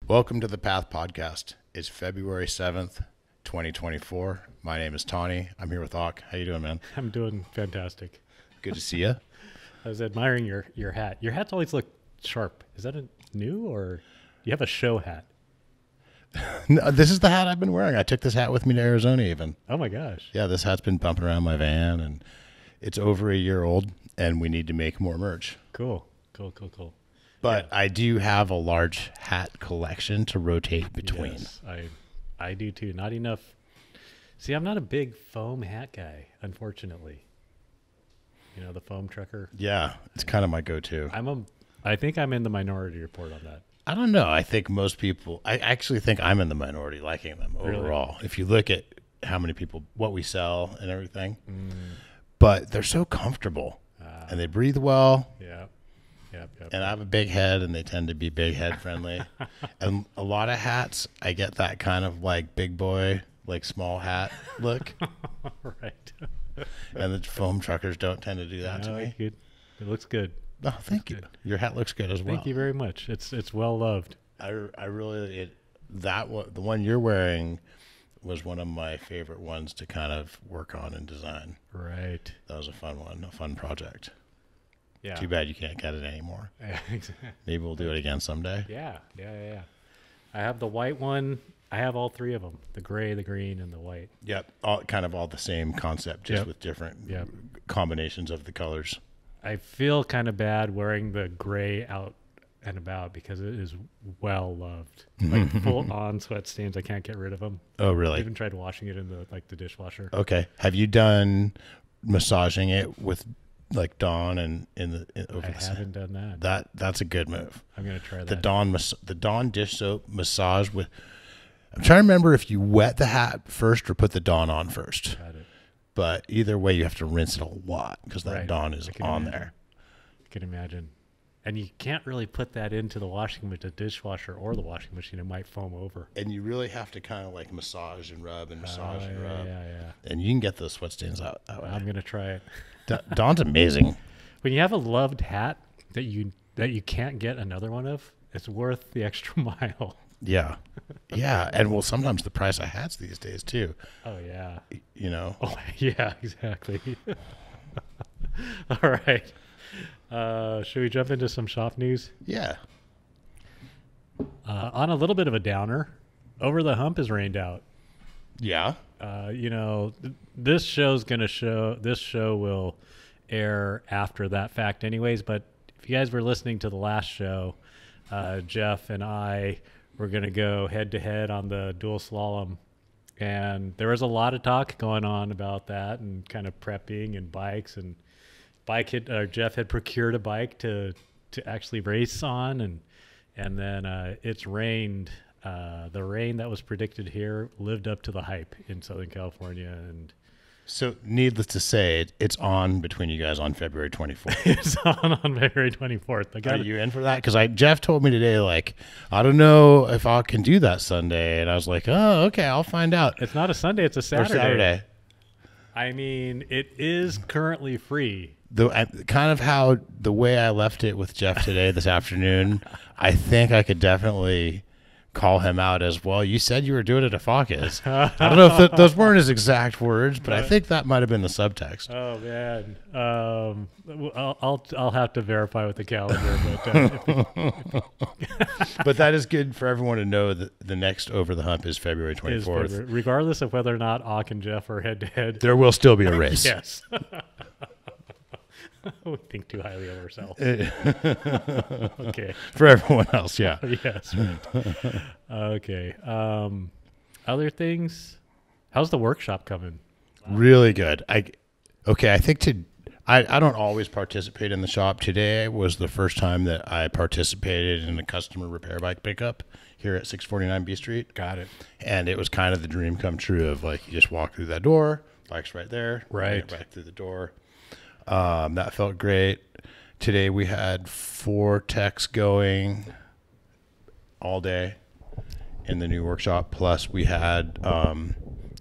Welcome to the Path Podcast. It's February 7th, 2024. My name is Tani. I'm here with Auk. How you doing, man? I'm doing fantastic. Good to see you. I was admiring your hat. Your hats always look sharp. Is that a new or you have a show hat? No, this is the hat I've been wearing. I took this hat with me to Arizona even. Oh my gosh. Yeah, this hat's been bumping around my van, and it's over a year old, and we need to make more merch. Cool. But yeah. I do have a large hat collection to rotate between. Yes, I do too. Not enough. See, I'm not a big foam hat guy, unfortunately. You know, the foam trucker. Yeah, it's kind of my go-to. I think I'm in the minority report on that. I don't know. I think most people, I actually think I'm in the minority liking them overall. Really? If you look at how many people, what we sell and everything, but they're so comfortable and they breathe well. Yeah. Yep. And I have a big head and they tend to be big head friendly. And a lot of hats, I get that kind of like big boy, like small hat look. Right. And the foam truckers don't tend to do that to me. It looks good. Oh, thank you. Your hat looks good as well. Thank you very much. It's well loved. I really the one you're wearing was one of my favorite ones to kind of work on and design. Right. That was a fun one, a fun project. Yeah. Too bad you can't get it anymore. Yeah, exactly. Maybe we'll do it again someday. Yeah. I have the white one. I have all three of them: the gray, the green, and the white. Yep, kind of all the same concept, just with different combinations of the colors. I feel kind of bad wearing the gray out and about because it is well loved. Like full on sweat stains. I can't get rid of them. Oh, really? I even tried washing it in the dishwasher. Okay. Have you done massaging it with like Dawn and I haven't done that. That's a good move. I'm gonna try that. The Dawn dish soap massage with. I'm trying to remember if you wet the hat first or put the Dawn on first. Got it. But either way, you have to rinse it a lot because that Dawn is on there. I can imagine. And you can't really put that into the dishwasher or the washing machine. It might foam over. And you really have to kind of like massage and rub and massage and rub. Yeah. And you can get those sweat stains out that way. I'm going to try it. Dawn's amazing. When you have a loved hat that you can't get another one of, it's worth the extra mile. Yeah. And well, sometimes the price of hats these days too. Oh yeah. You know? Oh yeah, exactly. All right. Should we jump into some shop news? Yeah. On a little bit of a downer, Over the Hump is rained out. Yeah. This show will air after that fact anyways, but if you guys were listening to the last show, Jeff and I were going to go head to head on the dual slalom, and there was a lot of talk going on about that and kind of prepping and bikes, and Jeff had procured a bike to actually race on, and then it's rained. The rain that was predicted here lived up to the hype in Southern California. And so needless to say, it's on between you guys on February 24th. It's on February 24th. Are you in for that? Because Jeff told me today, like, I don't know if I can do that Sunday. And I was like, oh, okay, I'll find out. It's not a Sunday. It's a Saturday. Or Saturday. I mean, it is currently free. Kind of how the way I left it with Jeff today, this afternoon, I think I could definitely call him out as well. You said you were doing it to Focus. I don't know if those weren't his exact words, but I think that might have been the subtext. Oh man, I'll have to verify with the calendar, but but that is good for everyone to know that the next Over the Hump is February 24th. Regardless of whether or not Auk and Jeff are head to head, there will still be a race. Yes. We think too highly of ourselves. Okay. For everyone else, yeah. Yes. Right. Okay. Other things. How's the workshop coming? Really good. I think I don't always participate in the shop. Today was the first time that I participated in a customer repair bike pickup here at 649 B Street. Got it. And it was kind of the dream come true of like you just walk through that door, bike's right there, right through the door. That felt great. Today we had 4 techs going all day in the new workshop. Plus we had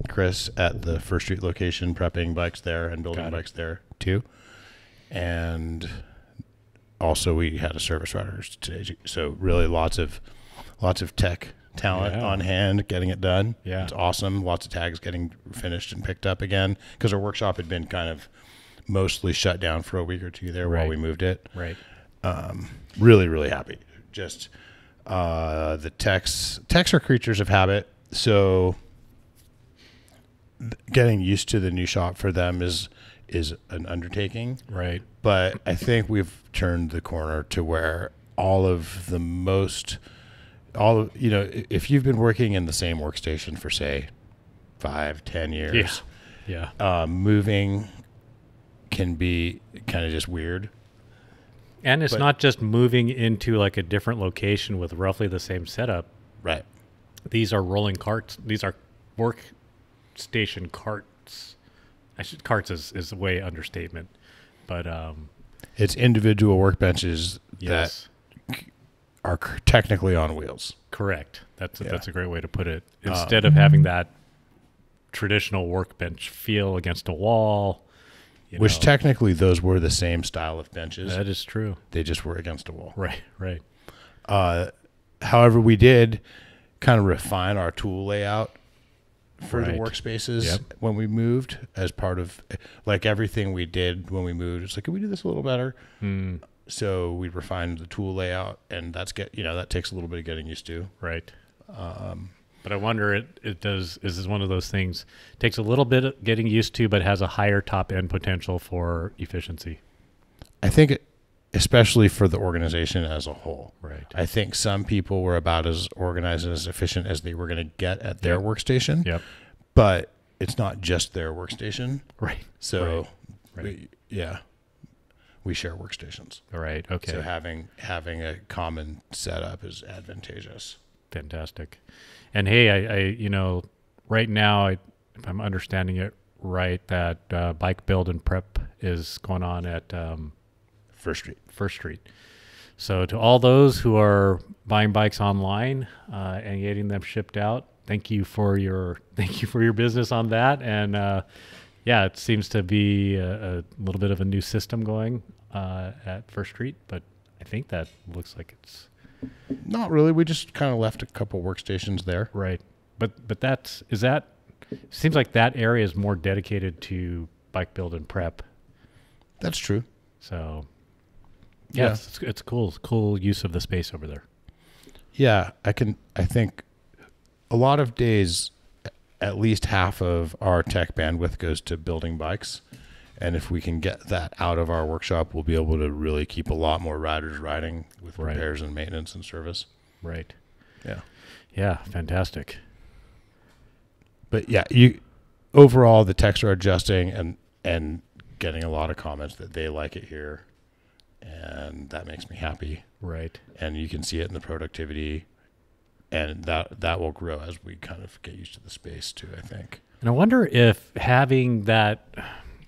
Chris at the First Street location prepping bikes there and building bikes there too. And also we had a service rider today. So really lots of lots of tech talent Yeah. on hand getting it done. Yeah. It's awesome. Lots of tags getting finished and picked up again because our workshop had been kind of mostly shut down for a week or two there while Right. we moved it. Right. Really, really happy. Just the techs are creatures of habit, so getting used to the new shop for them is an undertaking. Right. But I think we've turned the corner to where if you've been working in the same workstation for say 5-10 years, moving can be kind of just weird. And it's not just moving into like a different location with roughly the same setup. Right. These are rolling carts. These are workstation carts. Carts is a way understatement, but it's individual workbenches yes, that are technically on wheels. correct. That's a great way to put it. Instead of having that traditional workbench feel against a wall, Which technically those were the same style of benches. that is true. They just were against a wall. Right. Right. However, we did kind of refine our tool layout for the Right. workspaces when we moved as part of like everything we did when we moved. It's like, can we do this a little better? So we refined the tool layout, and that takes a little bit of getting used to. Right. But I wonder, is this one of those things, takes a little bit of getting used to, but has a higher top end potential for efficiency. I think, especially for the organization as a whole. Right. I think some people were about as organized and as efficient as they were going to get at their workstation. Yep. But it's not just their workstation. Right. So, Right. we share workstations. All right. Okay. So having a common setup is advantageous. Fantastic. And hey, I right now, if I'm understanding it right, that bike build and prep is going on at First Street. So to all those who are buying bikes online and getting them shipped out, thank you for your business on that. And it seems to be a little bit of a new system going at First Street, but I think that looks like it's Not really. We just kind of left a couple workstations there. right. But seems like that area is more dedicated to bike build and prep. That's true. So Yeah. it's cool use of the space over there. Yeah, I think a lot of days, at least half of our tech bandwidth goes to building bikes. And if we can get that out of our workshop, we'll be able to really keep a lot more riders riding with repairs and maintenance and service. Right. Yeah. Yeah. Fantastic. But overall, the techs are adjusting and getting a lot of comments that they like it here. And that makes me happy. Right. And you can see it in the productivity. And that will grow as we kind of get used to the space too, I think. And I wonder if having that,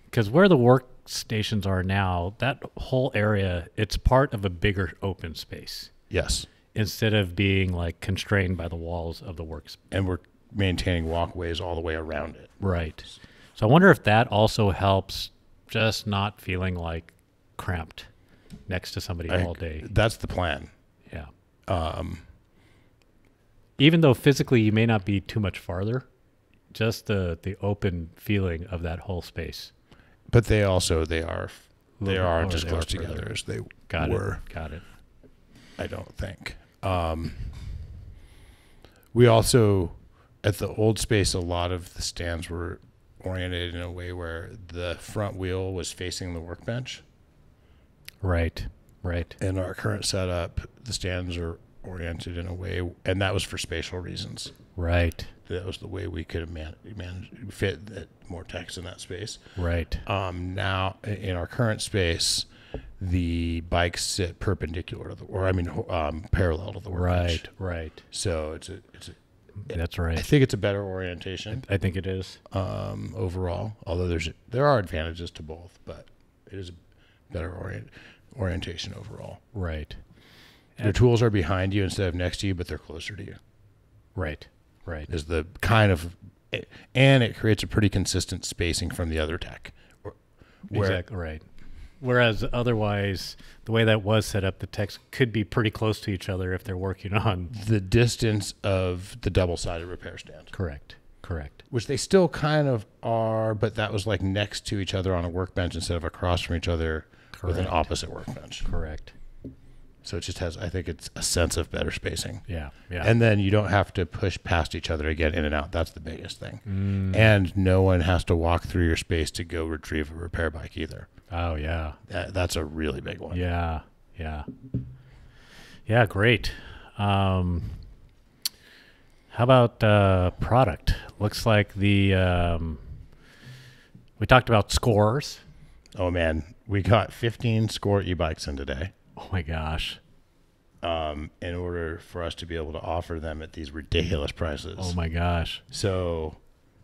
because where the workstations are now, that whole area, it's part of a bigger open space. Yes. Instead of being like constrained by the walls of the works. And we're maintaining walkways all the way around it. Right. So I wonder if that also helps just not feeling like cramped next to somebody all day. That's the plan. Yeah. Even though physically you may not be too much farther, just the open feeling of that whole space. But they are just They close are together further. as they Got were. it. I don't think. We also, at the old space, a lot of the stands were oriented in a way where the front wheel was facing the workbench. Right. In our current setup, the stands are oriented in a way, and that was for spatial reasons. Right. That was the way we could have fit more text in that space. Right. Now, in our current space, the bikes sit perpendicular to parallel to the workbench. Right. So That's right. I think it's a better orientation I think it is. overall. Although there are advantages to both, but it is a better orientation overall. Right. Your tools are behind you instead of next to you, but they're closer to you. Right. Is the kind of, and it creates a pretty consistent spacing from the other tech. Exactly right. Whereas otherwise, the way that was set up, the techs could be pretty close to each other if they're working on. The distance of the double-sided repair stand. Correct. Which they still kind of are, but that was like next to each other on a workbench instead of across from each other with an opposite workbench. Correct. So it just has, I think it's a sense of better spacing. Yeah. And then you don't have to push past each other to get in and out. That's the biggest thing. And no one has to walk through your space to go retrieve a repair bike either. Oh, yeah. That's a really big one. Yeah. Great. How about product? Looks like we talked about scores. Oh, man. We got 15 Scor E-Bikes in today. Oh, my gosh. In order for us to be able to offer them at these ridiculous prices. Oh, my gosh. So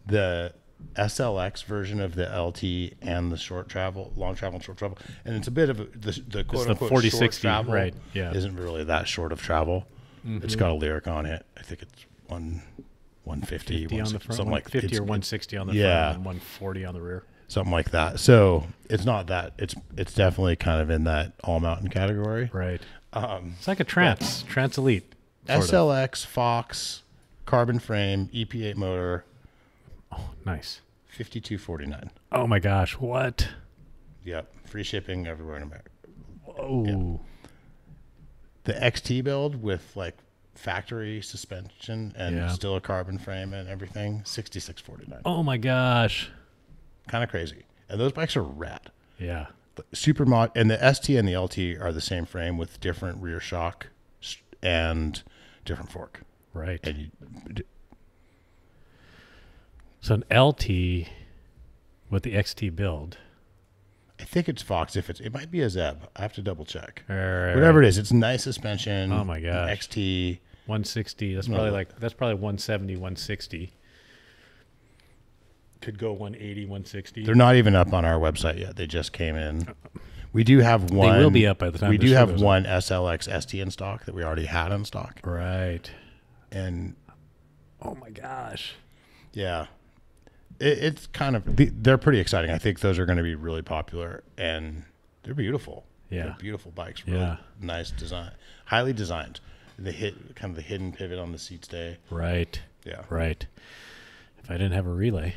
the SLX version of the LT and the long travel and short travel, and it's a bit of the quote unquote 40, short 60, travel, right? Yeah, isn't really that short of travel. It's got a lyric on it. I think it's 150 on the front, something like 50 or 160 on the front, and 140 on the rear. Something like that. So it's not that. It's definitely kind of in that all mountain category. Right. It's like a Trans Elite. SLX Fox carbon frame EP8 motor. Oh, nice. 5249. Oh my gosh! What? Yep. Free shipping everywhere in America. Oh. Yeah. The XT build with like factory suspension and still a carbon frame and everything. 6649. Oh my gosh. Kind of crazy. And those bikes are rad. Yeah. Super mod, and the ST and the LT are the same frame with different rear shock and different fork. Right. And so an LT with the XT build. I think it's Fox. It might be a Zeb. I have to double check. Right. Whatever it is, it's nice suspension. Oh my gosh. XT 160. That's probably 170, 160. Could go 180, 160. They're not even up on our website yet. They just came in. We do have one. They will be up by the time. We do have one SLX ST in stock that we already had in stock. Right. And oh my gosh. Yeah. It's kind of, they're pretty exciting. I think those are going to be really popular, and they're beautiful. Yeah. They're beautiful bikes. Really nice design. Highly designed. The hidden pivot on the seat stay. Right. Yeah. Right. If I didn't have a relay.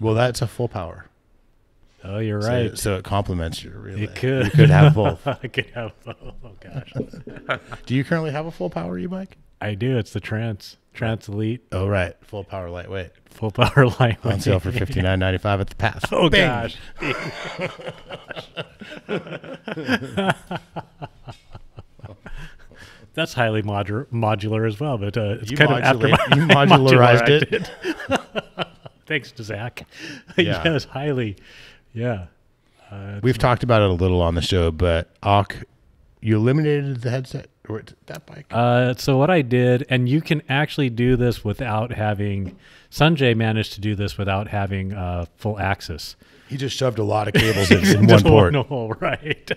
Well, that's a full power. Oh, you're right. So it complements your relay. It could. You could have both. I could have both. Oh gosh. Do you currently have a full power e-bike? I do. It's the Trans Elite. Oh, right. Full power lightweight. Full power lightweight. On sale for $59.95 at the Path. Oh, Bing. gosh. That's highly modular as well, but it's kind of after you modularized it. Thanks to Zach. Yeah. Yes, highly. Yeah. We've talked about it a little on the show, but Auk, you eliminated the headset or that bike. So what I did, and you can actually do this without having. Sanjay managed to do this without having full access. He just shoved a lot of cables in one port. No, right.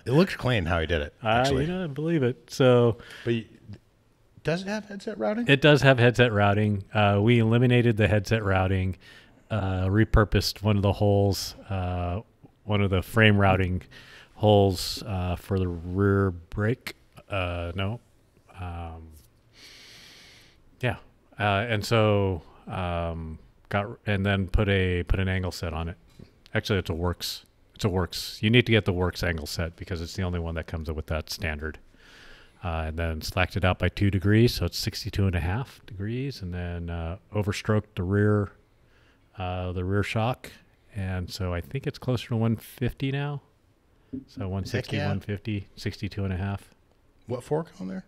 It looks clean how he did it. Actually, I believe it. So, but does it have headset routing? It does have headset routing. We eliminated the headset routing, repurposed one of the holes, one of the frame routing holes for the rear brake. And so then put an angle set on it. Actually, it's a Works. You need to get the Works angle set because it's the only one that comes up with that standard. And then slacked it out by 2 degrees, so it's 62.5 degrees, and then overstroked the rear shock, and so I think it's closer to 150 now. So 160, 150, 62.5. What fork on there?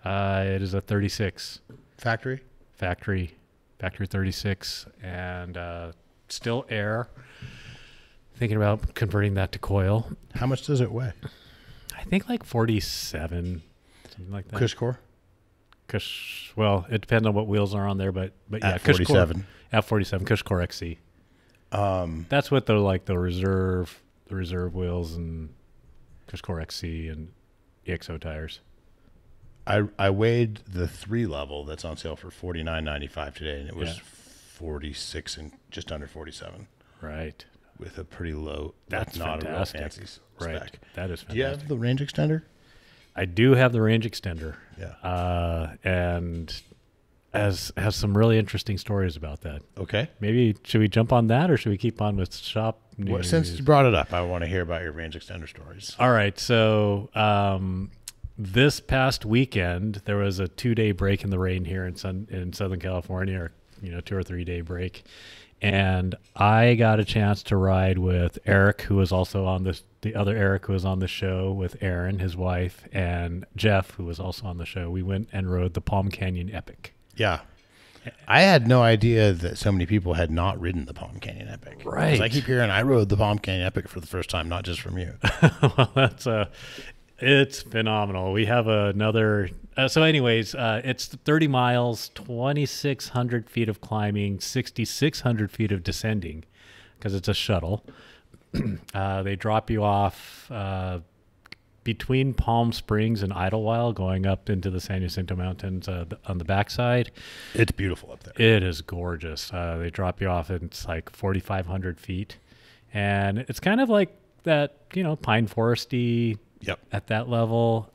It is a 36 factory 36, and still air. Thinking about converting that to coil. How much does it weigh? I think like 47, something like that. Cushcore? Well, it depends on what wheels are on there, but yeah, at 47. At 47, Cushcore XC. That's what the reserve wheels and Cushcore XC and EXO tires. I weighed the 3 level that's on sale for $49.95 today, and it was 46 and just under 47. Right. with a pretty low. That's not fantastic. a real fancy Right. spec. That is fantastic. Do you have the range extender? I do have the range extender. Yeah. And has some really interesting stories about that. Okay. Maybe should we jump on that, or should we keep on with shop news? Well, since you brought it up, I want to hear about your range extender stories. All right. So this past weekend, there was a 2-day break in the rain here in Southern California, or 2 or 3 day break. And I got a chance to ride with Eric, who was also on the other Eric who was on the show, with Aaron, his wife, and Jeff, who was also on the show. We went and rode the Palm Canyon Epic. Yeah. I had no idea that so many people had not ridden the Palm Canyon Epic. Right. 'Cause I keep hearing I rode the Palm Canyon Epic for the first time, not just from you. Well, it's phenomenal. We have another. So anyways, it's 30 miles, 2,600 feet of climbing, 6,600 feet of descending, because it's a shuttle. They drop you off between Palm Springs and Idlewild, going up into the San Jacinto Mountains on the backside. It's beautiful up there. It is gorgeous. They drop you off, and it's like 4,500 feet. And it's kind of like that, pine foresty. Yep. At that level.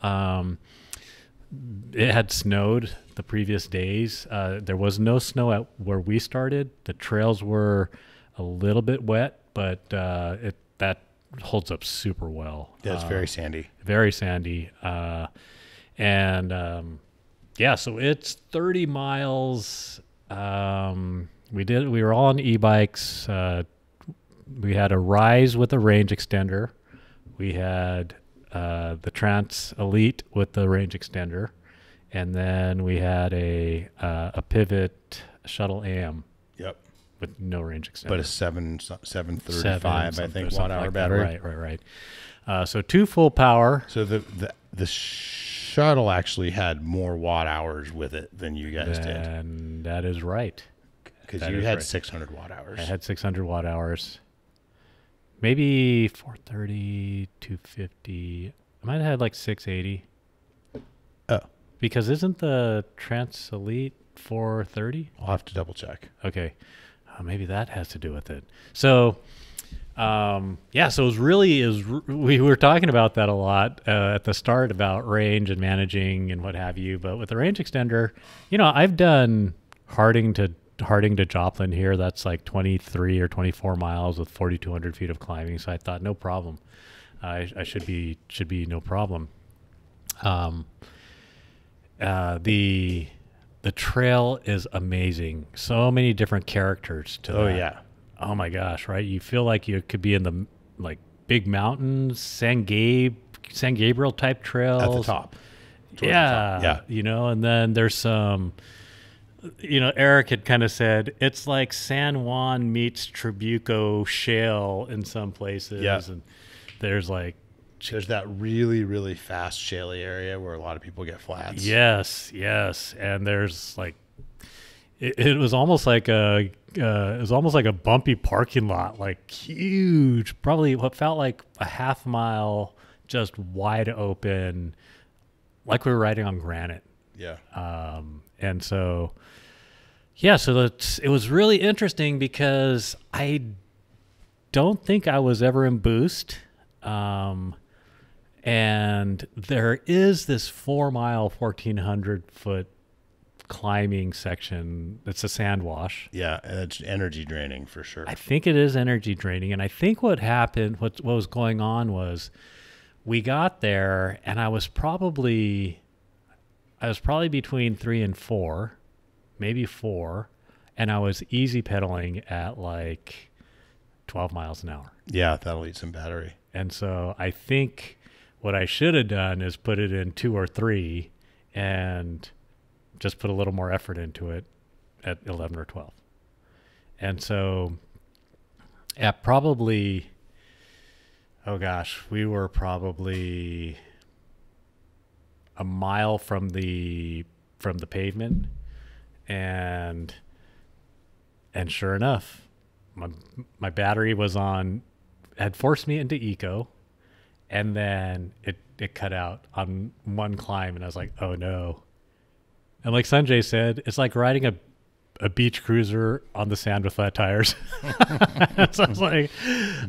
It had snowed the previous days. There was no snow at where we started. The trails were a little bit wet, but that holds up super well. Yeah, it's very sandy. Very sandy. So it's 30 miles. We were all on e-bikes. We had a rise with a range extender. We had the Trans Elite with the range extender, and then we had a Pivot Shuttle AM. Yep. With no range extender, but a 735, I think, watt hour like battery. Right. So 2 full power. So the shuttle actually had more watt hours with it than you guys did. And that is right. Because you had 600 watt hours. I had 600 watt hours. Maybe 430, 250. I might have had like 680. Oh. Because isn't the Trans Elite 430? I'll have to double check. Okay. Maybe that has to do with it. So, so it was we were talking about that a lot at the start, about range and managing and what have you. But with the range extender, I've done Harding to Joplin here. That's like 23 or 24 miles with 4,200 feet of climbing. So I thought, no problem. I should be no problem. The trail is amazing. So many different characters to that. Yeah. Oh my gosh, right? You feel like you could be in the big mountains, San Gabriel type trails. At the top. Yeah. The top. Yeah. And then there's some, Eric had kind of said it's like San Juan meets Trabuco shale in some places. Yeah. And there's that really, really fast shaley area where a lot of people get flats. Yes. And there's it was almost like a bumpy parking lot, like huge, probably what felt like a half mile, just wide open, like we were riding on granite. Yeah. And so, it was really interesting because I don't think I was ever in boost. And there is this 4-mile, 1,400 foot climbing section. It's a sand wash. Yeah. And it's energy draining for sure. I think it is energy draining. And I think what happened, what was going on was we got there and I was probably between 3 and 4, maybe 4. And I was easy pedaling at 12 miles an hour. Yeah. That'll eat some battery. And so I think what I should have done is put it in 2 or 3 and just put a little more effort into it at 11 or 12. And so at probably, we were probably a mile from the pavement, and sure enough, my battery had forced me into eco, and then it cut out on one climb, and I was like, oh no. And like Sanjay said, it's like riding a beach cruiser on the sand with flat tires. So I was like,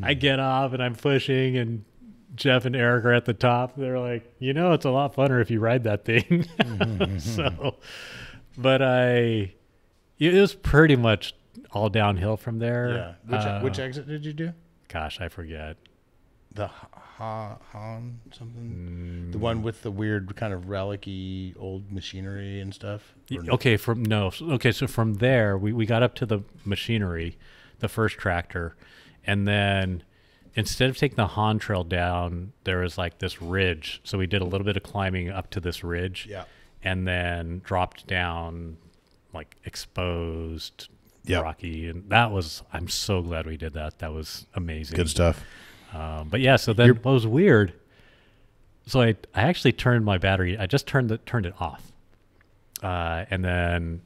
I get off and I'm pushing, and Jeff and Eric are at the top. They're like, it's a lot funner if you ride that thing. So, but it was pretty much all downhill from there. Yeah. Which exit did you do? Gosh, I forget. The Han something? The one with the weird kind of relic-y old machinery and stuff? Okay, so from there, we got up to the machinery, the first tractor, and then instead of taking the Han Trail down, there was like this ridge. So we did a little bit of climbing up to this ridge, and then dropped down, like exposed, rocky, and I'm so glad we did that. That was amazing. Good stuff. But yeah, so then what was weird, so I actually turned my battery. I just turned it off, and then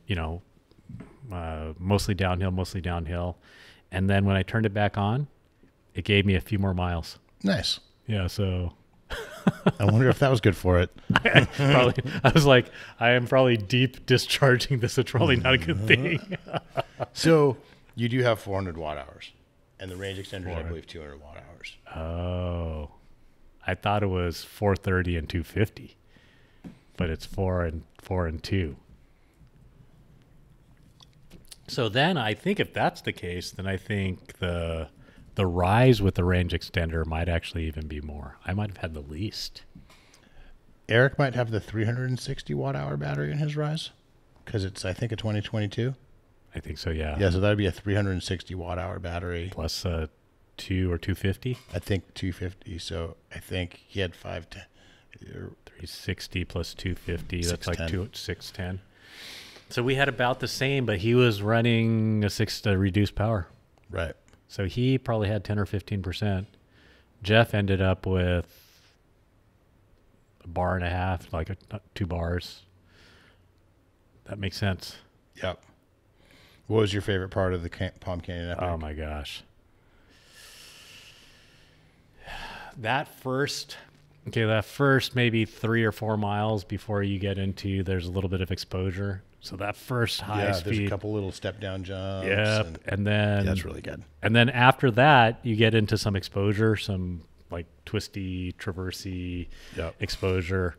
mostly downhill, and then when I turned it back on, it gave me a few more miles. Nice. Yeah. So I wonder if that was good for it. I was like, I am probably deep discharging this. It's probably not a good thing. So you do have 400 watt hours, and the range extender is, I believe, 200 watt hours. Oh, I thought it was 430 and 250, but it's 4 and 2. So then I think if that's the case, then I think the rise with the range extender might actually even be more. I might have had the least. Eric might have the 360 watt hour battery in his rise, because it's, I think, a 2022. I think so, yeah. Yeah, so that'd be a 360 watt hour battery. Plus 2 or 250? I think 250. So I think he had 510. 360 plus 250. That's like 610. So we had about the same, but he was running a reduced power. Right. So he probably had 10 or 15%. Jeff ended up with a bar and a half, like 2 bars. That makes sense. Yep. What was your favorite part of the Palm Canyon Epic? Oh my gosh. That first maybe 3 or 4 miles before you get into, there's a little bit of exposure. So that first high speed. There's a couple little step down jumps. Yep. And then that's really good. And then after that, you get into some exposure, some like twisty, traversy exposure.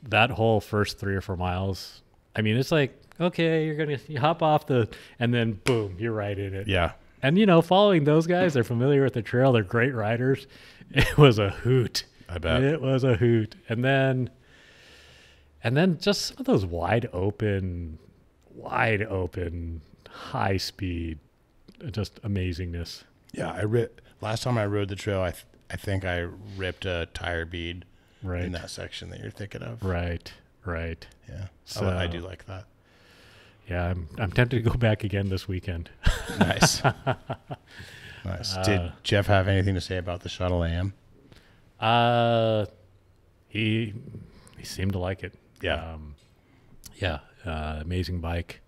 That whole first 3 or 4 miles, I mean, it's like, okay, you hop off and then boom, you're right in it. Yeah. And following those guys, they're familiar with the trail. They're great riders. It was a hoot. I bet. It was a hoot. And then just some of those wide open, high speed, just amazingness. Yeah, last time I rode the trail, I think I ripped a tire bead in that section that you're thinking of. Right. Yeah. So I do like that. Yeah, I'm tempted to go back again this weekend. Nice. Nice. Did Jeff have anything to say about the Shuttle AM? He seemed to like it. Yeah. Amazing bike.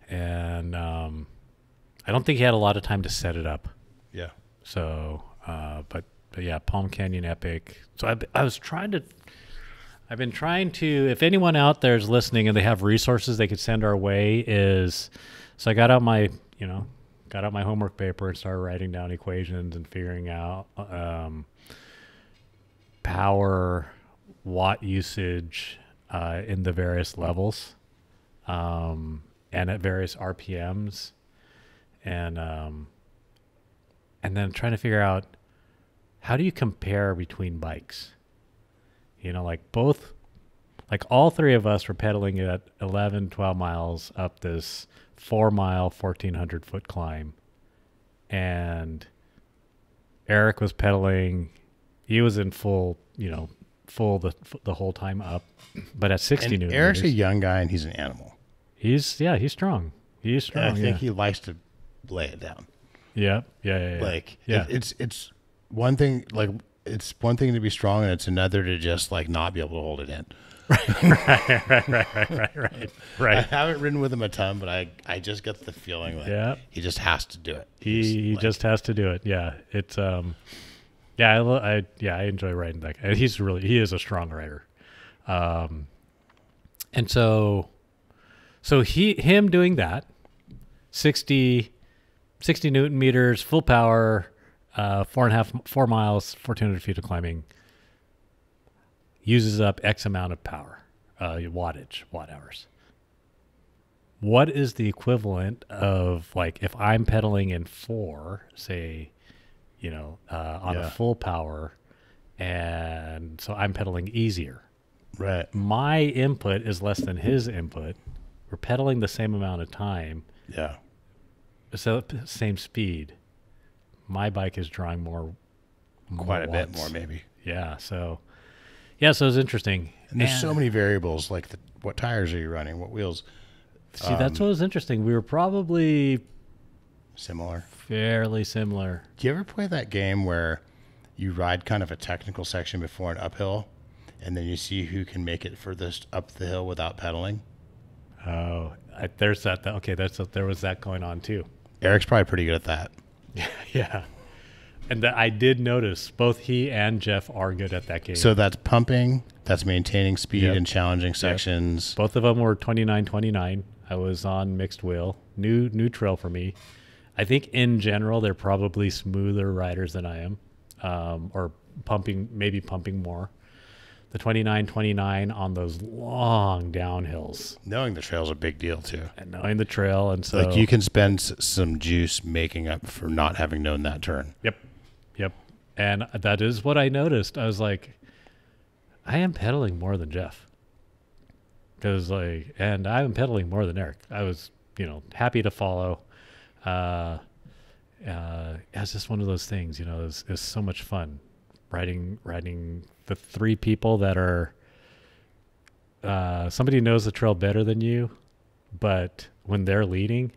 And I don't think he had a lot of time to set it up. Yeah. So, but yeah, Palm Canyon Epic. So I've been trying to, if anyone out there is listening and they have resources they could send our way, so I got out my homework paper and started writing down equations and figuring out power, watt usage in the various levels, and at various RPMs, and then trying to figure out how do you compare between bikes. All 3 of us were pedaling at 11, 12 miles up this 4-mile, 1,400 foot climb. And Eric was pedaling. He was in full the whole time up. But at 60 newton meters. Eric's a young guy and he's an animal. He's strong. He's strong. And I think he likes to lay it down. Yeah. It's one thing, it's one thing to be strong and it's another to just not be able to hold it in. Right. I haven't ridden with him a ton, but I just get the feeling he just has to do it. He just has to do it. Yeah. It's I enjoy riding that guy. He is a strong rider. And so him doing that, 60 Newton meters, full power, 4 miles, 1,400 feet of climbing. Uses up X amount of power, watt hours. What is the equivalent of, like, if I'm pedaling in 4, say, on a full power, and so I'm pedaling easier. Right. My input is less than his input. We're pedaling the same amount of time. Yeah. So same speed. My bike is drawing Quite a bit watts. more, maybe. Yeah. So it's interesting. And there's so many variables, like what tires are you running, what wheels. See, that's what was interesting. We were probably Similar. fairly similar. Do you ever play that game where you ride kind of a technical section before an uphill, and then you see who can make it furthest up the hill without pedaling? Oh, there's that. Okay, there was that going on too. Eric's probably pretty good at that. Yeah. And I did notice both he and Jeff are good at that game. So that's pumping, that's maintaining speed Yep. in challenging sections. Both of them were 29. I was on mixed wheel, new trail for me. I think in general they're probably smoother riders than I am, or maybe pumping more. The 29 on those long downhills. Knowing the trail's a big deal too. And knowing the trail, and so Like you can spend some juice making up for not having known that turn. Yep. And that is what I noticed. I was like, I am pedaling more than Jeff. And I'm pedaling more than Eric. I was, happy to follow. It's just one of those things, it's so much fun riding the 3 people that are, somebody knows the trail better than you, but when they're leading,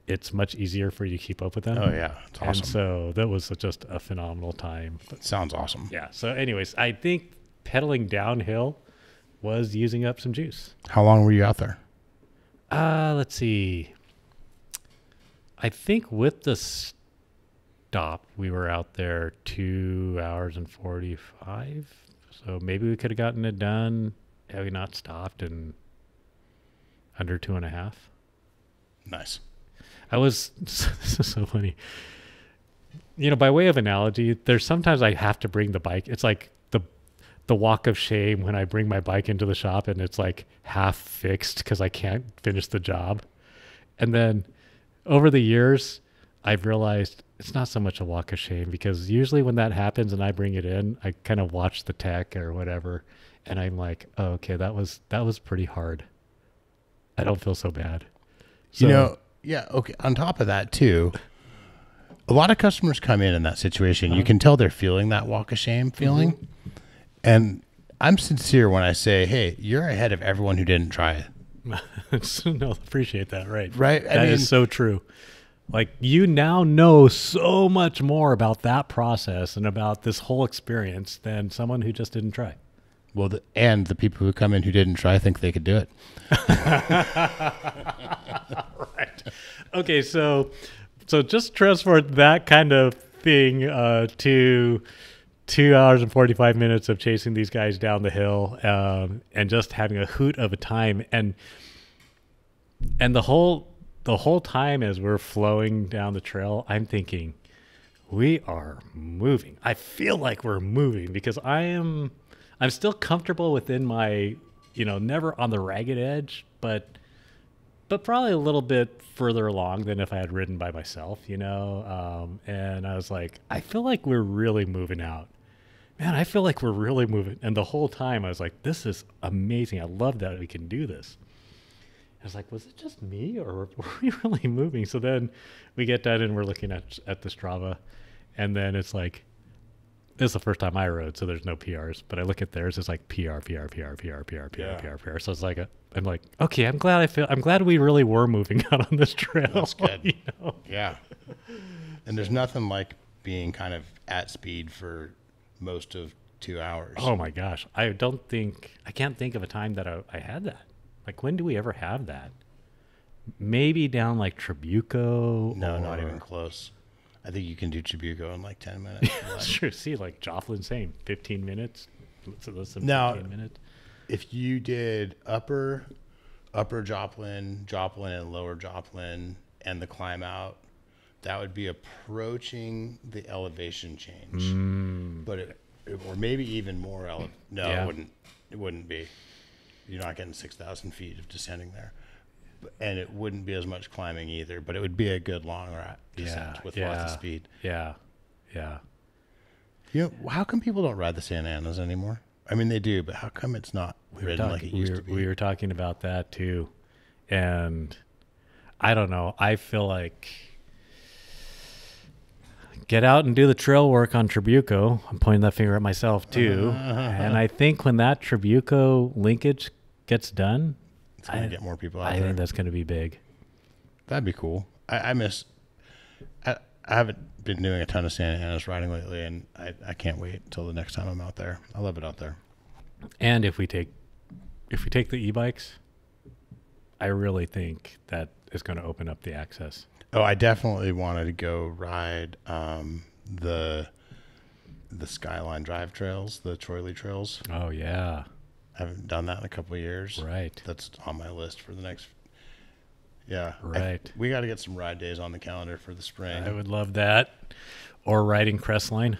it's much easier for you to keep up with them. Oh yeah, it's awesome. And so that was just a phenomenal time. That sounds awesome. Yeah. So anyways, I think pedaling downhill was using up some juice. How long were you out there? Let's see. I think with the stop, we were out there 2 hours and 45. So maybe we could have gotten it done had we not stopped in under 2.5. Nice. I was this is so funny. By way of analogy, there's sometimes I have to bring the bike. It's like the walk of shame when I bring my bike into the shop and it's like half fixed because I can't finish the job. And then over the years, I've realized it's not so much a walk of shame because usually when that happens and I bring it in, I kind of watch the tech or whatever, and I'm like, oh, okay, that was pretty hard. I don't feel so bad. So, yeah, okay. On top of that, too, a lot of customers come in that situation. You can tell they're feeling that walk of shame feeling. Mm-hmm. And I'm sincere when I say, hey, you're ahead of everyone who didn't try it. No, appreciate that. Right. That is so true. Like, you now know so much more about that process and about this whole experience than someone who just didn't try. Well, and the people who come in who didn't try think they could do it. Right. Okay, so just transport that kind of thing to 2 hours and 45 minutes of chasing these guys down the hill, and just having a hoot of a time, and the whole time as we're flowing down the trail, I'm thinking, we are moving. I feel like we're moving because I'm still comfortable within my, never on the ragged edge, but probably a little bit further along than if I had ridden by myself, and I was like, I feel like we're really moving out. Man, I feel like we're really moving. And the whole time I was like, this is amazing. I love that we can do this. I was like, was it just me or were we really moving? So then we get done and we're looking at the Strava, and then it's like, this is the first time I rode, so there's no PRs, but I look at theirs, it's like PR. So it's like, I'm like, okay, I'm glad we really were moving out on this trail. That's good. Yeah. And there's nothing like being kind of at speed for most of 2 hours. Oh my gosh. I can't think of a time that I had that. Like, when do we ever have that? Maybe down like Trabuco. No, not even close. I think you can do Trabuco in like 10 minutes. Sure. See, like Joplin saying 15 minutes. So that's 15 minutes. If you did upper Joplin, and lower Joplin, and the climb out, that would be approaching the elevation change. But or maybe even more no, Yeah. it wouldn't be. You're not getting 6,000 feet of descending there. And it wouldn't be as much climbing either, but it would be a good long descent with lots of speed. Yeah. Yeah. You know, how come people don't ride the Santa Anas anymore? I mean, they do, but how come it's not ridden like it used to be? We were talking about that too. And I don't know. I feel like get out and do the trail work on Trabuco. I'm pointing that finger at myself too. And I think when that Trabuco linkage gets done, It's going to get more people out I there. think that's going to be big. That'd be cool. I haven't been doing a ton of Santa Anas riding lately, and I can't wait until the next time I'm out there. I love it out there. And if we take the e-bikes, I really think that is going to open up the access. Oh, I definitely wanted to go ride the Skyline Drive trails, the Troy trails. Oh yeah, I haven't done that in a couple of years. right. That's on my list for the next. Yeah, Right. We got to get some ride days on the calendar for the spring. I would love that. Or riding Crestline.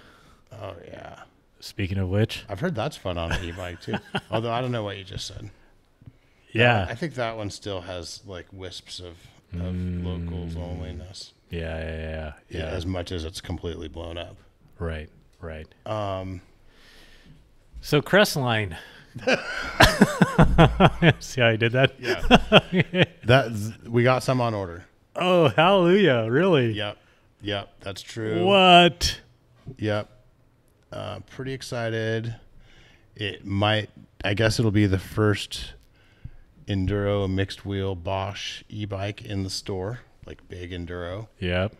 Oh yeah, Speaking of which, I've heard that's fun on an e-bike too. Although I don't know what you just said. yeah, I think that one still has like wisps of locals onlyness. yeah. As much as it's completely blown up. Right. So Crestline. See how I did that? Yeah. We got some on order. Oh, hallelujah! Really? Yep, that's true. What? Yep. Pretty excited. I guess it'll be the first enduro mixed wheel Bosch e-bike in the store, like big enduro. Yep.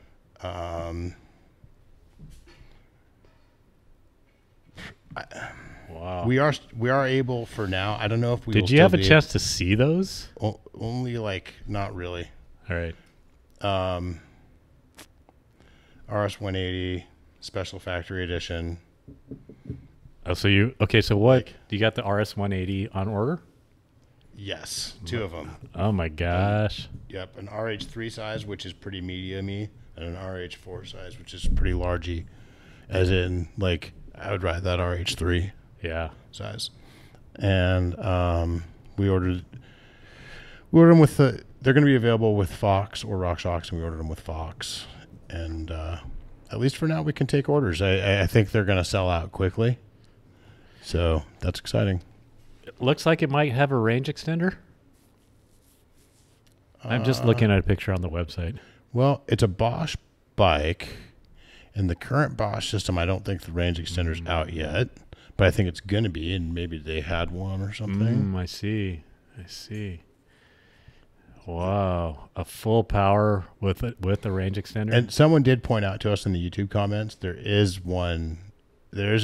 Wow. We are able for now. I don't know if we Did will you still have a be chance to see those? only like not really. All right. RS 180 special factory edition. Oh, so so what? You got the RS 180 on order? Yes, 2 of them. Oh my gosh. Yep, an RH3 size, which is pretty medium-y, and an RH4 size, which is pretty largy. As in, like, I would ride that RH3 Yeah. size. And we ordered them with they're going to be available with Fox or RockShox, and we ordered them with Fox. And at least for now, we can take orders. I think they're going to sell out quickly. So that's exciting. It looks like it might have a range extender. I'm just looking at a picture on the website. Well, it's a Bosch bike, and the current Bosch system, I don't think the range extender's out yet, but I think it's going to be, and maybe they had one or something. I see. Wow. A full power with the range extender? And someone did point out to us in the YouTube comments, there is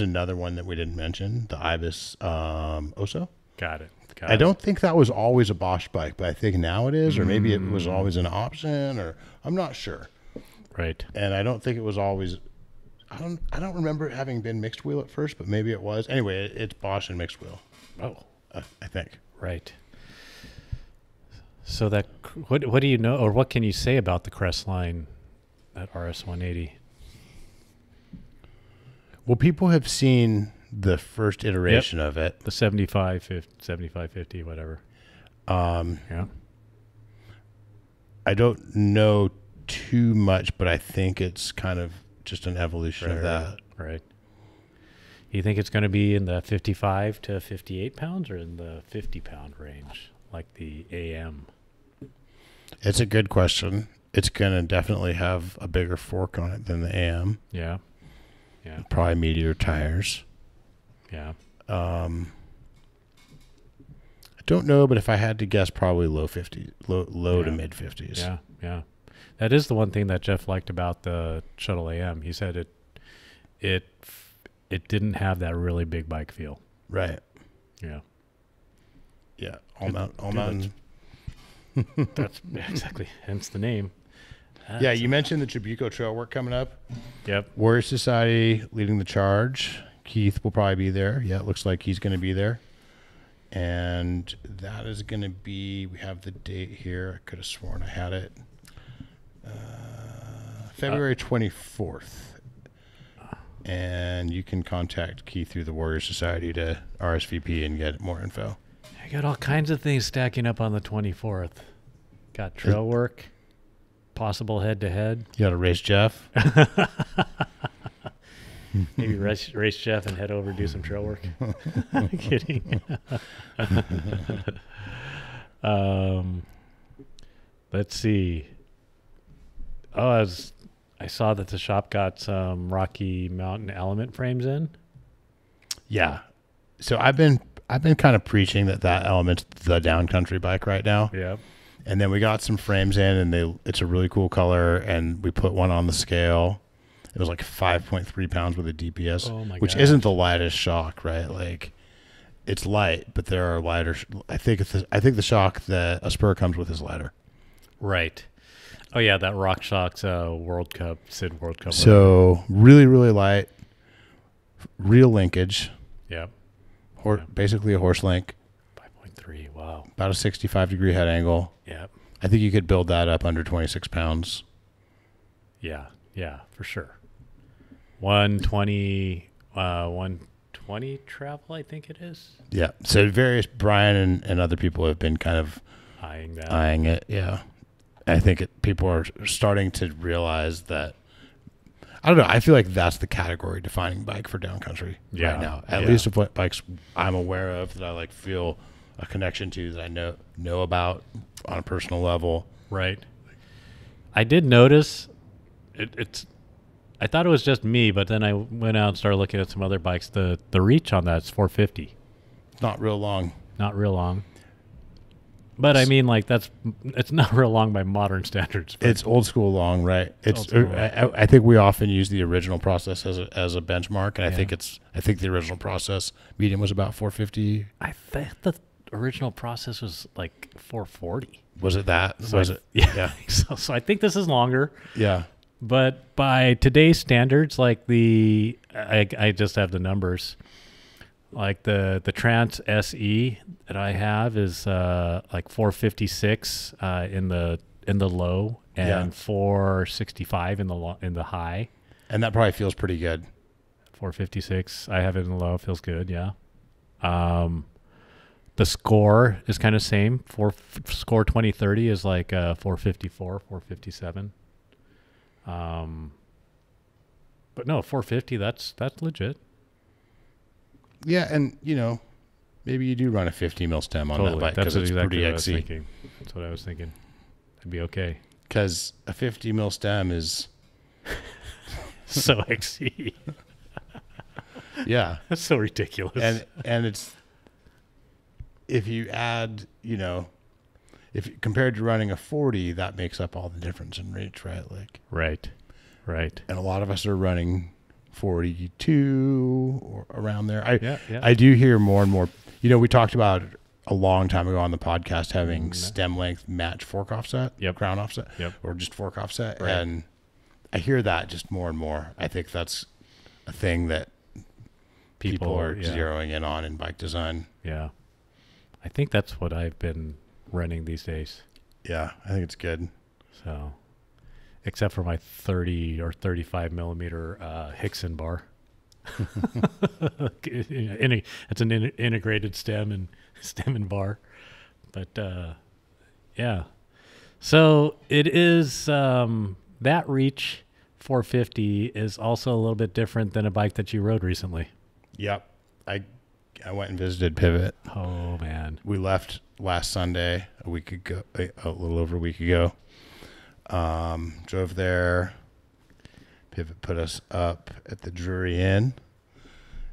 another one that we didn't mention, the Ibis Oso. Got it. I don't think that was always a Bosch bike, but I think now it is, or maybe it was always an option, or I'm not sure. Right. And I don't think it was always. I don't remember it having been mixed wheel at first, but maybe it was. Anyway, it's Bosch and mixed wheel. Oh, I think. right. So that what do you know, or what can you say about the Crestline, that RS 180? Well, people have seen the first iteration of it. The 7550, whatever. Yeah. I don't know too much, but I think it's kind of just an evolution of that. Right. You think it's going to be in the 55 to 58 pounds, or in the 50-pound range, like the AM? It's a good question. It's going to definitely have a bigger fork on it than the AM. Yeah. Probably meteor tires. Yeah. I don't know, but if I had to guess, probably low to mid 50s. Yeah. That is the one thing that Jeff liked about the Shuttle AM. He said it didn't have that really big bike feel. Right. Yeah. Yeah. All mountain. That's exactly. Hence the name. Yeah, you mentioned the Trabuco Trailwork coming up. Yep. Warrior Society leading the charge. Keith will probably be there. Yeah, it looks like he's going to be there. And that is going to be, we have the date here. I could have sworn I had it. February 24th. And you can contact Keith through the Warrior Society to RSVP and get more info. I got all kinds of things stacking up on the 24th. Got trail work, possible head-to-head. You got to race Jeff? Maybe race Jeff and head over and do some trail work. I'm kidding. Let's see. Oh, I saw that the shop got some Rocky Mountain Element frames in. Yeah. So I've been kind of preaching that Element's the downcountry bike right now. Yeah. And then we got some frames in, and it's a really cool color, and we put one on the scale. It was like 5.3 pounds with a DPS, which isn't the lightest shock, right? Like, it's light, but there are lighter. I think the shock that a Spur comes with is lighter. Right. Oh yeah, that RockShox World Cup, Sid World Cup. So really, really light, real linkage. Yep. Basically a horse link. 5.3. Wow. About a 65-degree head angle. Yep. I think you could build that up under 26 pounds. Yeah. Yeah, for sure. 120 travel, I think it is. Yeah. So Brian and other people have been kind of eyeing it. Yeah. I think people are starting to realize that. I don't know. I feel like that's the category defining bike for downcountry right now. At least of what bikes I'm aware of that I feel a connection to, that I know about on a personal level. Right. I did notice I thought it was just me, but then I went out and started looking at some other bikes. The reach on that's 450. Not real long. Not real long. But I mean, it's not real long by modern standards. It's old school long, right? I think we often use the original process as a benchmark, and I think the original process medium was about 450. I think the original process was like 440. Was it that? So was it? Yeah. So I think this is longer. Yeah. But by today's standards, I just have the numbers. Like the Trans SE that I have is like 456 in the low and 465 in the high. And that probably feels pretty good. 456. I have it in the low. Feels good. Yeah. The Scor is kind of same. Scor 2030 is like 454, 457. But no, 450. That's legit. Yeah, and maybe you do run a 50 mil stem on that bike because it's pretty XC. That's what I was thinking. That'd be okay. Because a 50 mil stem is so XC. Yeah, that's so ridiculous. And it's, if you add, if compared to running a 40, that makes up all the difference in reach, right? Right. And a lot of us are running 42 or around there. Yeah. I do hear more and more. We talked about a long time ago on the podcast having stem length match fork offset, crown offset, or just fork offset. Right. And I hear that just more and more. I think that's a thing that people are zeroing in on in bike design. Yeah. I think that's what I've been running these days. Yeah, I think it's good. So, except for my 30 or 35 millimeter Hickson bar. It's an integrated stem and bar. But yeah. So it is that reach 450 is also a little bit different than a bike that you rode recently. Yep. I went and visited Pivot. Oh man. We left last Sunday, a little over a week ago. Drove there. Pivot put us up at the Drury Inn,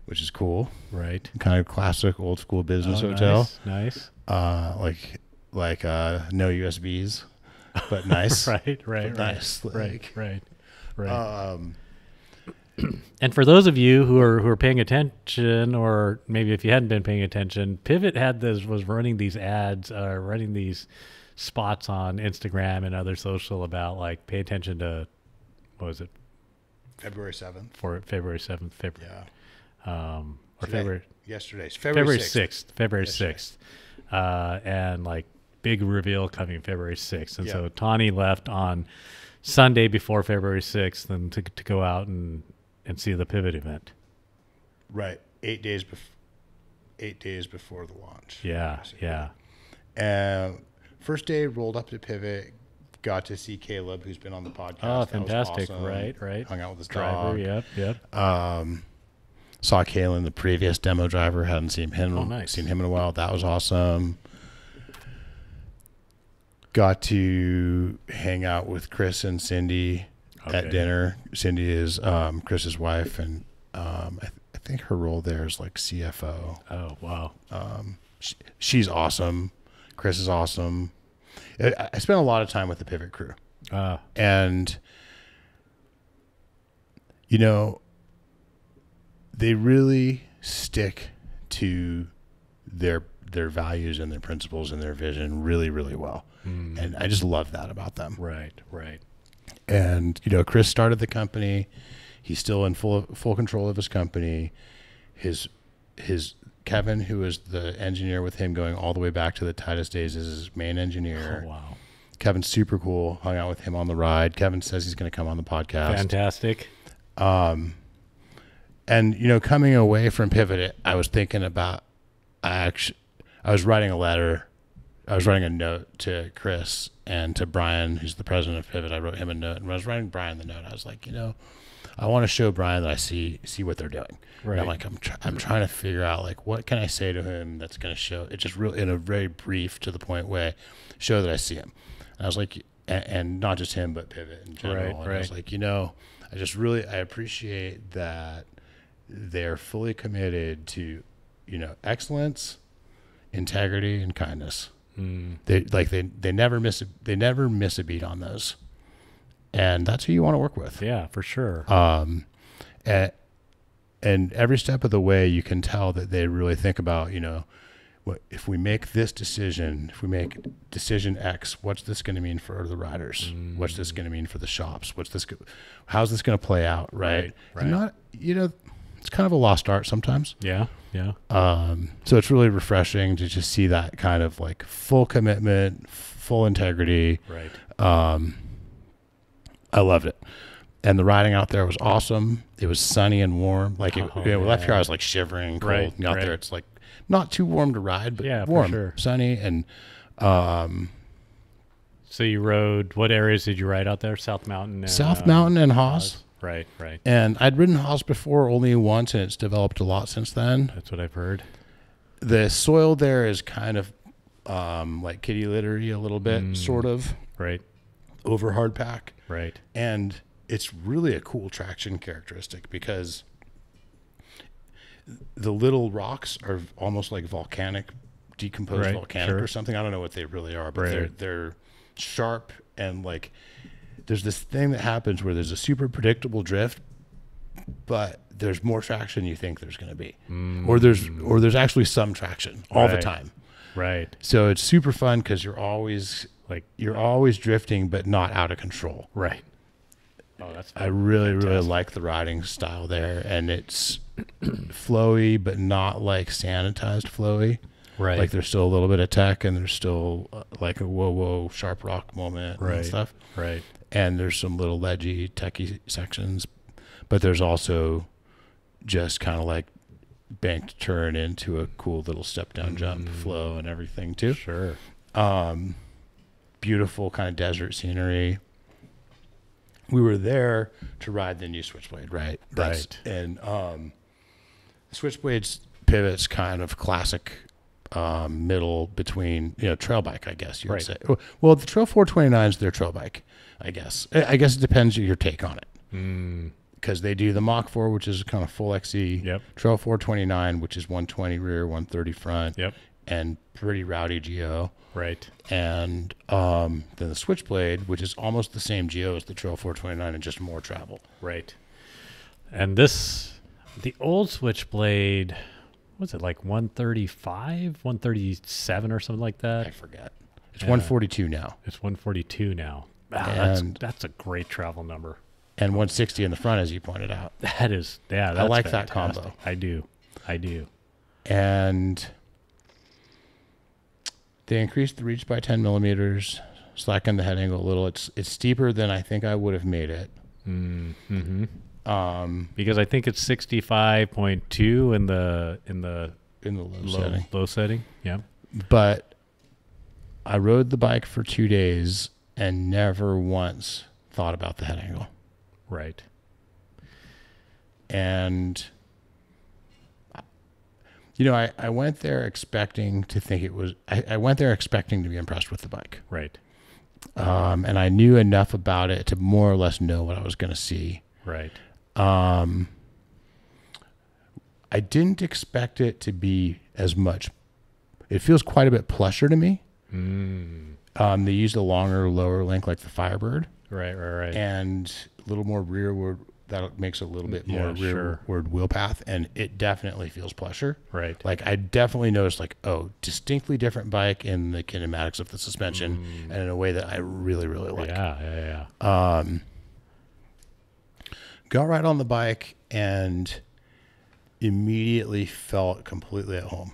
which is cool. Right. Kind of classic old school business hotel. Nice. Like no USBs, but nice. right. Nice. Right. And for those of you who are paying attention, or maybe if you hadn't been paying attention, Pivot was running these ads, running these spots on Instagram and other social about pay attention to, what was it? February 7th. For February 7th. Yeah. Or February. Yesterday's February 6th. February 6th. And big reveal coming February 6th. And so Tani left on Sunday before February 6th, and to go out and see the Pivot event. Right. 8 days before the launch. Yeah, basically. yeah. First day, rolled up to Pivot, got to see Caleb, who's been on the podcast. Oh, fantastic! Awesome. Right. Hung out with his Driver, dog. Yep. Saw Kalen, the previous demo driver. Hadn't seen him. Nice. Seen him in a while. That was awesome. Got to hang out with Chris and Cindy at dinner. Cindy is Chris's wife, and I think her role there is like CFO. Oh, wow. She's awesome. Chris is awesome. I spent a lot of time with the Pivot crew. And, you know, they really stick to their values and their principles and their vision really, really well. And I just love that about them. Right. And, you know, Chris started the company. He's still in full control of his company. His Kevin, who is the engineer with him going all the way back to the Titus days, is his main engineer. Oh, wow. Kevin's super cool. Hung out with him on the ride. Kevin says he's going to come on the podcast. Fantastic. And, you know, coming away from Pivot, I was thinking about, I was writing a letter. I was writing a note to Chris and to Brian, who's the president of Pivot. I wrote him a note. And when I was writing Brian the note, I was like, you know, I want to show Brian that I see what they're doing. Right. And I'm like, I'm trying to figure out, like, what can I say to him that's going to show it, just really in a very brief, to the point way, show that I see him. And I was like, and not just him, but Pivot in general. And I was like, you know, I appreciate that they're fully committed to, you know, excellence, integrity, and kindness. They never miss a beat on those. And that's who you want to work with. Yeah, for sure. And every step of the way, you can tell that they really think about, you know, what if we make this decision, if we make decision X, what's this going to mean for the riders? What's this going to mean for the shops? How's this going to play out? Right. And not, you know, it's kind of a lost art sometimes. Yeah. So it's really refreshing to just see that kind of like full commitment, full integrity. Right. I loved it. And the riding out there was awesome. It was sunny and warm. Like, we left here, I was like shivering cold. Right, And out there, it's like not too warm to ride, but warm, for sure. Sunny. And so you rode, what areas did you ride out there? South Mountain and Haas. Right. And I'd ridden Haas before only once, and it's developed a lot since then. That's what I've heard. The soil there is kind of like kitty littery a little bit, sort of. Right. Over hard pack. Right. And it's really a cool traction characteristic because the little rocks are almost like decomposed volcanic or something. I don't know what they really are, but they're sharp, and like there's this thing that happens where there's a super predictable drift, but there's more traction than you think there's going to be, or there's actually some traction all the time. Right. So it's super fun because you're always drifting, but not out of control. Right. Oh, that's I really like the riding style there, and it's flowy, but not like sanitized flowy. Right. Like there's still a little bit of tech, and there's still like a whoa sharp rock moment and stuff. Right. And there's some little ledgy techy sections, but there's also just kind of like banked turn into a cool little step down jump flow and everything too. Sure. Beautiful kind of desert scenery. We were there to ride the new Switchblade, right? Right. And Switchblade's Pivot's kind of classic middle between, you know, trail bike, I guess you would say. Well, the Trail 429 is their trail bike, I guess. I guess it depends on your take on it. Because they do the Mach 4, which is kind of full XC. Yep. Trail 429, which is 120 rear, 130 front. Yep. And pretty rowdy GO. Right. And then the Switchblade, which is almost the same GO as the Trail 429 and just more travel. Right. And the old Switchblade, was it like 135, 137 or something like that? I forget. It's 142 now. It's 142 now. Wow, that's a great travel number. And 160 in the front, as you pointed out. That is, that's I like fantastic. that combo. I do. And they increased the reach by 10 millimeters. slackened the head angle a little. It's steeper than I think I would have made it. Mm-hmm. Because I think it's 65.2 in the low setting. Yeah. But I rode the bike for 2 days and never once thought about the head angle. Right. And you know, I went there expecting to think it was. I went there expecting to be impressed with the bike. Right. And I knew enough about it to more or less know what I was going to see. Right. I didn't expect it to be as much. It feels quite a bit plusher to me. They used a longer, lower link like the Firebird. Right. And a little more rearward. That makes a little bit more rearward wheel path, and it definitely feels plusher. Right. Like I definitely noticed, like, distinctly different bike in the kinematics of the suspension, and in a way that I really, really like. Yeah. Got right on the bike and immediately felt completely at home.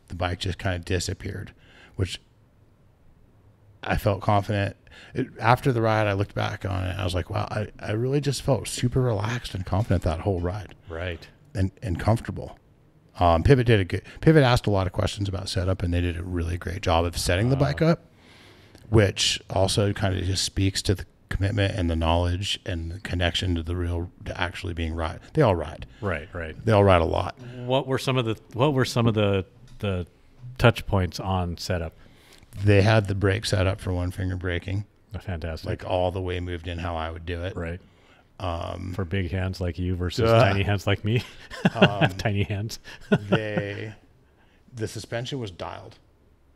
The bike just kind of disappeared, which I felt confident. After the ride, I looked back on it. And I was like, wow, I really just felt super relaxed and confident that whole ride. Right. And comfortable. Pivot asked a lot of questions about setup, and they did a really great job of setting the bike up, which also kind of just speaks to the commitment and the knowledge and the connection to actually being ride. They all ride. Right. They all ride a lot. What were some of the touch points on setup? They had the brake set up for one finger braking. Fantastic. Like all the way moved in how I would do it. Right. For big hands like you versus tiny hands like me. Tiny hands. The suspension was dialed.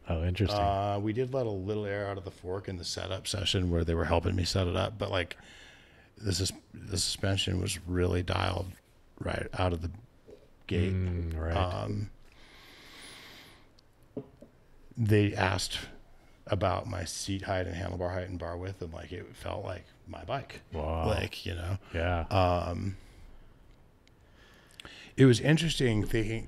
Oh, interesting. We did let a little air out of the fork in the setup session where they were helping me set it up, but like the suspension was really dialed right out of the gate. Right. They asked about my seat height and handlebar height and bar width, and like it felt like my bike. Wow. Like, you know. Yeah. It was interesting thinking.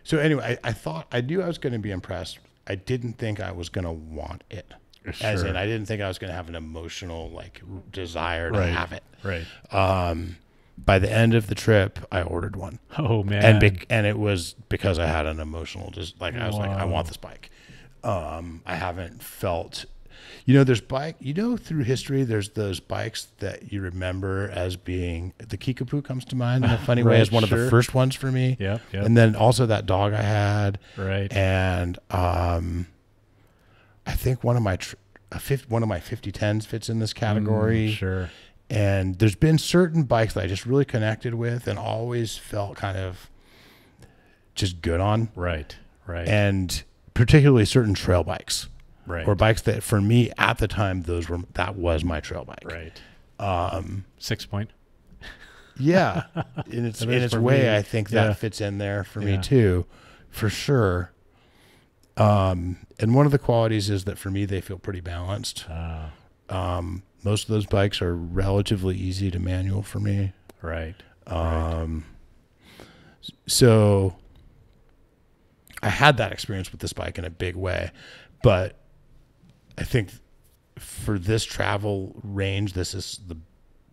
So anyway, I knew I was going to be impressed. I didn't think I was going to want it. Sure. As in, I didn't think I was going to have an emotional like desire to have it. Right. By the end of the trip, I ordered one. Oh man. And it was because I had an emotional, just like I was like, I want this bike. I haven't felt, through history, there's those bikes that you remember as being, the Kickapoo comes to mind in a funny way as one of the first ones for me. Yeah. And then also that dog I had. Right. And I think one of my 5010s fits in this category. Sure. And there's been certain bikes that I just really connected with and always felt kind of just good on. Right. And particularly certain trail bikes. Right. Or bikes that for me at the time, that was my trail bike. Right. 6 point. Yeah. In its way, me. I think that fits in there for me too, for sure. And one of the qualities is that for me, they feel pretty balanced. Most of those bikes are relatively easy to manual for me. Right. So I had that experience with this bike in a big way, but I think for this travel range, this is the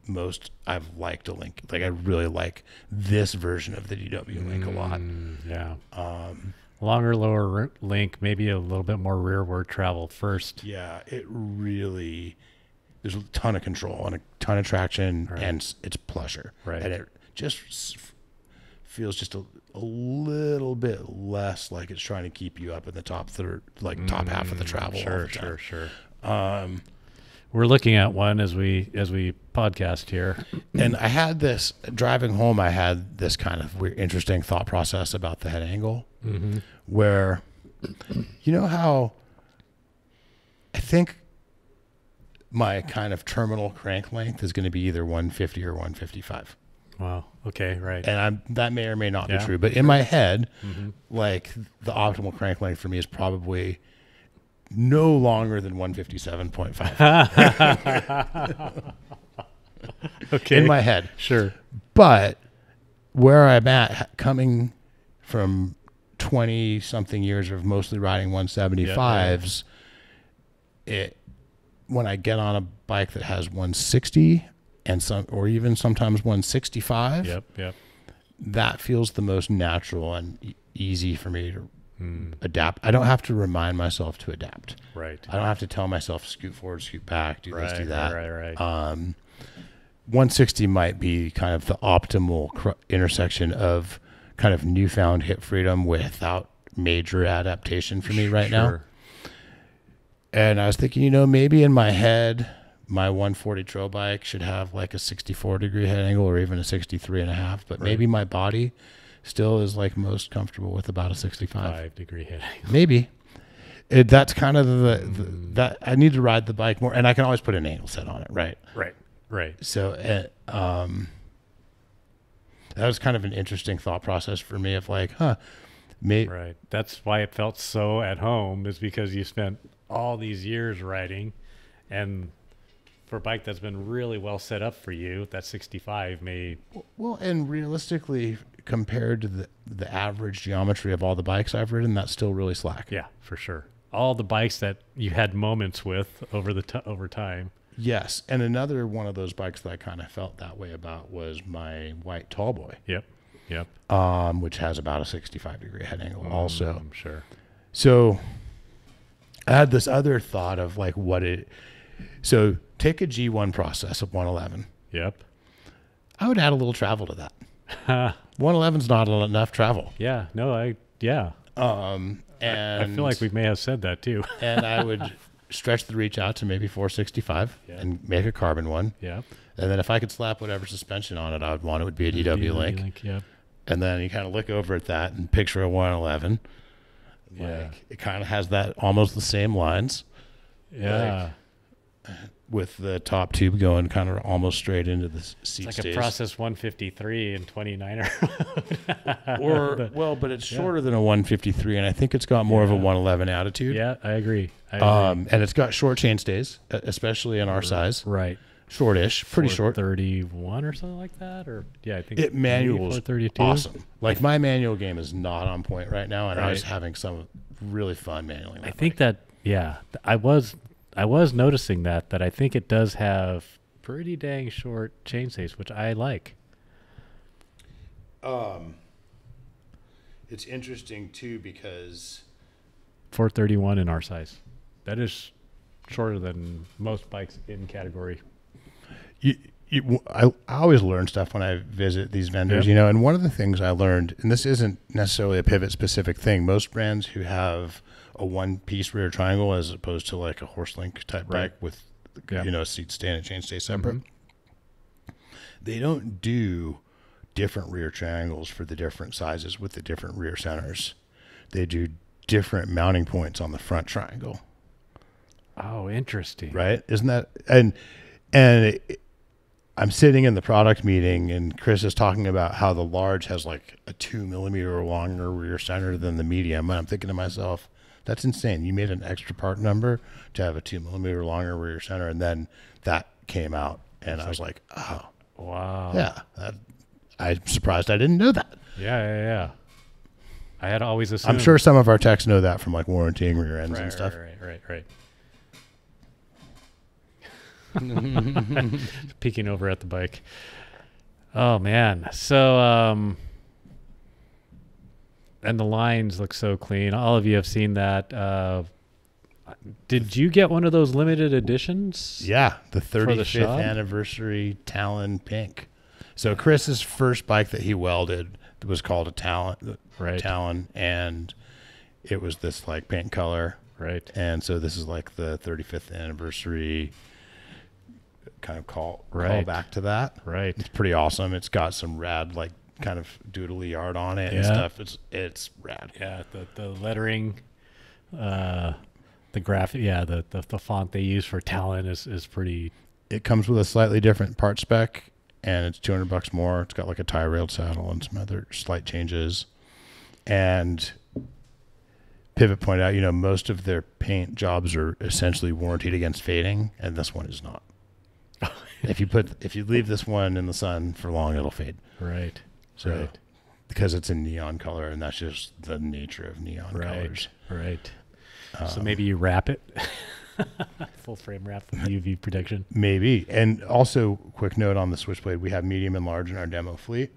most I've liked a Link. Like I really like this version of the DW Link a lot. Yeah. Longer, lower link, maybe a little bit more rearward travel first. Yeah, there's a ton of control and a ton of traction, and it's plusher. Right. And it just feels just a little bit less like it's trying to keep you up in the top half of the travel. Sure. We're looking at one as we podcast here. And I had this driving home. I had this kind of weird, interesting thought process about the head angle, where, you know how I think my kind of terminal crank length is going to be either 150 or 155. Wow. Okay. Right. And that may or may not be true, but in my head, like the optimal crank length for me is probably no longer than 157.5. Okay. In my head. Sure. But where I'm at, coming from 20 something years of mostly riding 175s, when I get on a bike that has 160 and or even sometimes 165, Yep. that feels the most natural and easy for me to adapt. I don't have to remind myself to adapt. Right. I don't have to tell myself scoot forward, scoot back, do this, do that. Right. 160 might be kind of the optimal intersection of kind of newfound hip freedom without major adaptation for me right now. And I was thinking, maybe in my head, my 140 trail bike should have like a 64-degree head angle or even a 63.5, but maybe my body still is like most comfortable with about a 65 degree head angle. Maybe. That's kind of that I need to ride the bike more, and I can always put an angle set on it, right? Right. So that was kind of an interesting thought process for me of like, right. That's why it felt so at home, is because you spent all these years riding, and for a bike that's been really well set up for you, that 65 may... Well, and realistically, compared to the average geometry of all the bikes I've ridden, that's still really slack. Yeah, for sure. All the bikes that you had moments with over time. Yes, and another one of those bikes that I kind of felt that way about was my white Tallboy. Yep. Which has about a 65-degree head angle also. I'm sure. So I had this other thought of like so take a G1 process of 111. Yep. I would add a little travel to that. 111's not enough travel. Yeah. No, And I feel like we may have said that too. And I would stretch the reach out to maybe 465 and make a carbon one. Yeah. And then if I could slap whatever suspension on it I would want, it would be a DW Link. Yep. And then you kind of look over at that and picture a 111. Yeah. Like, it kind of has that almost the same lines. Yeah. With the top tube going kind of almost straight into the seat It's like stays. a Process 153 and 29er. But it's shorter than a 153, and I think it's got more of a 111 attitude. Yeah, I agree. And it's got short chain stays, especially in our size. Right. Shortish, pretty short. 31 or something like that, or I think it manuals 32. Awesome. Like my manual game is not on point right now, and I was having some really fun manualing. I think that I was noticing that I think it does have pretty dang short chain stays, which I like. It's interesting too because 431 in our size, that is shorter than most bikes in category. I always learn stuff when I visit these vendors, and one of the things I learned, and this isn't necessarily a pivot specific thing, most brands who have a one-piece rear triangle as opposed to like a horse link type bike with, seat stay and a chain stay separate, they don't do different rear triangles for the different sizes with the different rear centers. They do different mounting points on the front triangle. Oh, interesting. Right? Isn't that, I'm sitting in the product meeting and Chris is talking about how the large has like a 2 millimeter longer rear center than the medium. And I'm thinking to myself, that's insane. You made an extra part number to have a 2 millimeter longer rear center. And then that came out and I was like, oh, wow. Yeah. I'm surprised I didn't know that. Yeah. I had always assumed. I'm sure some of our techs know that from like warrantying rear ends and stuff. Right. Peeking over at the bike. Oh man. So and the lines look so clean. All of you have seen that. Did you get one of those limited editions? Yeah, the 35th anniversary Talon pink. So Chris's first bike that he welded was called a Talon, and it was this like pink color. Right. And so this is like the 35th anniversary kind of call back to that. Right. It's pretty awesome. It's got some rad like kind of doodly art on it and stuff. It's rad. Yeah, the lettering, the graphic, the font they use for Talon is pretty. It comes with a slightly different part spec and it's $200 more. It's got like a tie railed saddle and some other slight changes. And Pivot pointed out, most of their paint jobs are essentially warranted against fading, and this one is not. If you leave this one in the sun for long, it'll fade. Right. So because it's a neon color, and that's just the nature of neon colors. Right. So maybe you wrap it full frame wrap with UV protection. Maybe. And also, quick note on the Switchblade, we have medium and large in our demo fleet.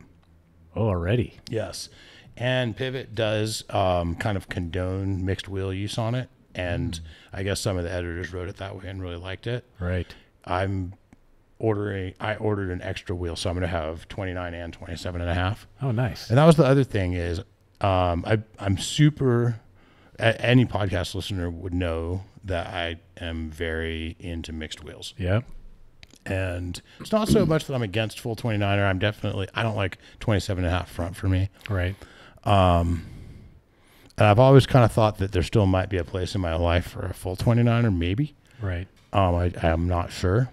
Oh, already? Yes. And Pivot does kind of condone mixed wheel use on it. And I guess some of the editors wrote it that way and really liked it. Right. I ordered an extra wheel, so I'm going to have 29 and 27 and a half. Oh, nice. And that was the other thing is I'm super, any podcast listener would know that I am very into mixed wheels. Yep. And it's not so much that I'm against full 29er. I don't like 27 and a half front for me. Right. And I've always kind of thought that there still might be a place in my life for a full 29er, maybe. Right. I'm not sure.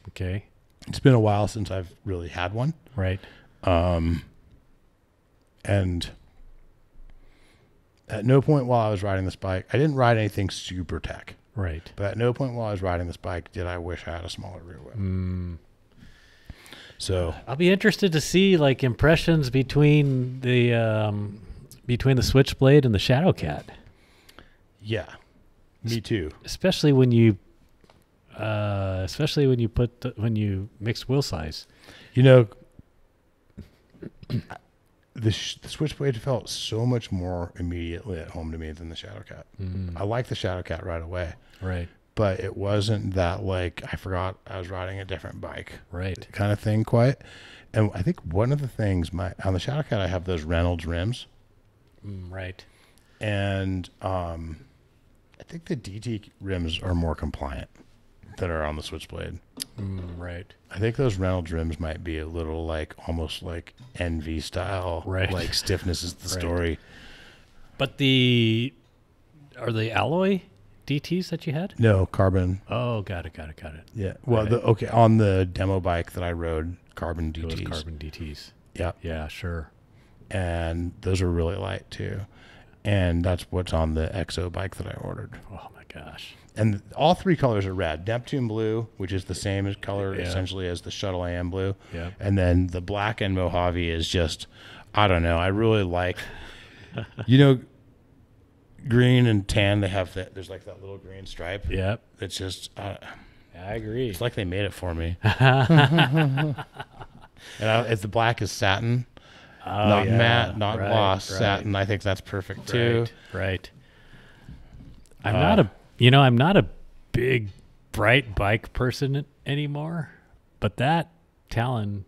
Okay. It's been a while since I've really had one. Right. And at no point while I was riding this bike, I didn't ride anything super tech. Right. But at no point while I was riding this bike did I wish I had a smaller rear wheel. So I'll be interested to see like impressions between the Switchblade and the Shadowcat. yeah, me too. Especially when you when you mix wheel size. You know, the Switchblade felt so much more immediately at home to me than the Shadowcat. I like the Shadowcat right away. Right. But it wasn't that like I forgot I was riding a different bike. Right. Kind of thing quite. And I think one of the things on the Shadowcat I have those Reynolds rims. Right. And I think the DT rims are more compliant that are on the Switchblade. Right. I think those Reynolds rims might be a little like almost like NV style. Right. Like stiffness is the Right. story. But are they alloy DTs that you had? No, carbon. Oh, got it. Yeah. Well, Right. On the demo bike that I rode, carbon DTs. It was carbon DTs. Yeah. Yeah, sure. And those are really light too. And that's what's on the EXO bike that I ordered. Oh my gosh. And all three colors are rad. Neptune blue, which is the same as color Yeah. essentially as the Shuttle AM blue. Yeah. And then the black and Mojave is just, I don't know. I really like, green and tan. They have that. There's like that little green stripe. Yep. It's just, I agree. it's like they made it for me. And if the black is satin, not matte, not gloss, satin. I think that's perfect too. Right. I'm not a big bright bike person anymore, but that Talon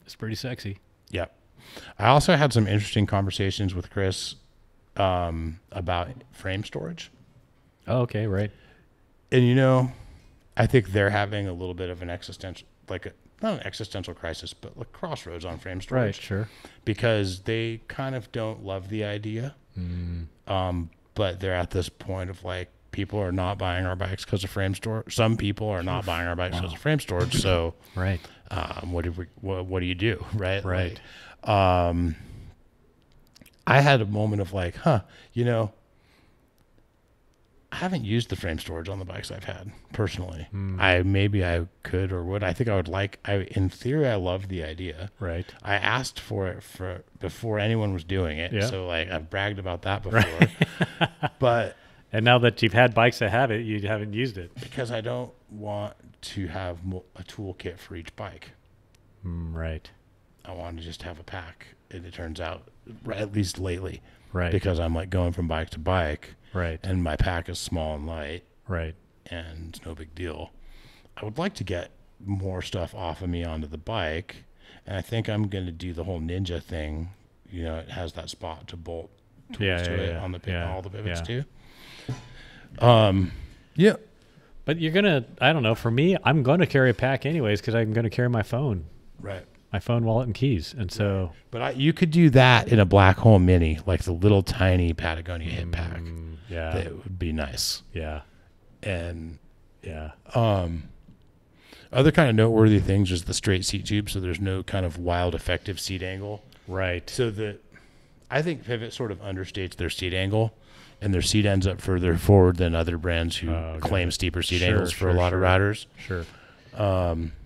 is pretty sexy. Yep. I also had some interesting conversations with Chris about frame storage. Oh, okay, right. And I think they're having a little bit of an existential, not an existential crisis, but like crossroads on frame storage. Right, sure. Because they kind of don't love the idea. But they're at this point of like, people are not buying our bikes because of frame storage. Some people are not buying our bikes because of frame storage. So, right. What do you do? Right. Right. Like, I had a moment of like, I haven't used the frame storage on the bikes I've had personally. Maybe I could or would. I think I would like. In theory, I loved the idea. Right. I asked for it before anyone was doing it. Yeah. So like I've bragged about that before. But and now that you've had bikes that have it, you haven't used it because I don't want to have a toolkit for each bike. Right. I want to just have a pack. And it turns out, at least lately, Right. because I'm like going from bike to bike. Right. And my pack is small and light. Right. And it's no big deal. I would like to get more stuff off of me onto the bike. And I think I'm going to do the whole Ninja thing. It has that spot to bolt tools to it on all the pivots too. Yeah. But you're going to, I don't know, for me, I'm going to carry a pack anyways because I'm going to carry my phone. Right. My phone, wallet, and keys. And so. But you could do that in a Black Hole Mini, like the little tiny Patagonia hip pack. Yeah. That would be nice. Yeah. And yeah. Other kind of noteworthy things is the straight seat tube, so there's no kind of wild effective seat angle. Right. So I think Pivot sort of understates their seat angle, and their seat ends up further forward than other brands who claim steeper seat angles for a lot of riders. Sure.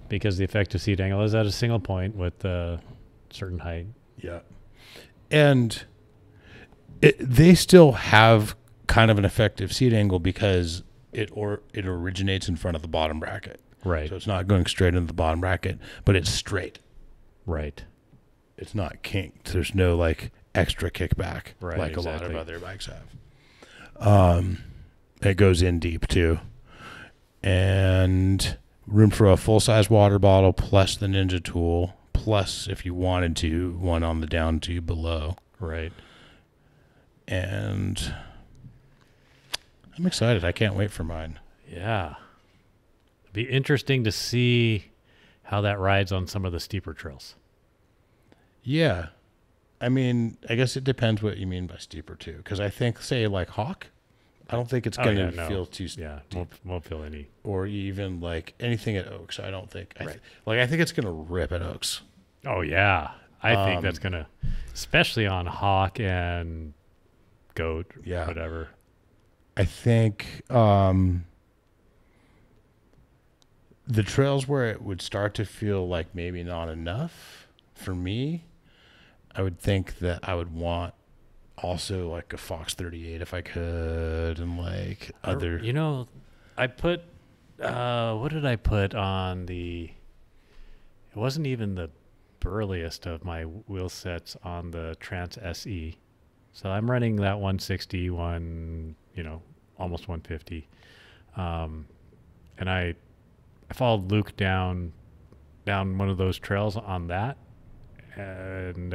Because the effective seat angle is at a single point with a certain height. Yeah. And they still have kind of an effective seat angle because it originates in front of the bottom bracket. Right. So it's not going straight into the bottom bracket, but it's straight. Right. It's not kinked. There's no like extra kickback like a lot of other bikes have. It goes in deep too. And room for a full-size water bottle plus the Ninja tool, plus if you wanted to, one on the down tube below. Right. And I'm excited. I can't wait for mine. Yeah. It'd be interesting to see how that rides on some of the steeper trails. Yeah. I mean, I guess it depends what you mean by steeper too. Because I think, say, like Hawk, I don't think it's going to feel too steep. Yeah, won't feel any. Or even like anything at Oaks, I don't think. Right. I think it's going to rip at Oaks. Oh, yeah. I think that's going to, especially on Hawk and Goat, whatever. I think the trails where it would start to feel like maybe not enough for me, I would think that I would want also like a Fox 38 if I could, and like other. You know, I put, what did I put on the, it wasn't even the burliest of my wheel sets on the Trans SE. So I'm running that 160 one, almost 150. And I followed Luke down one of those trails on that. And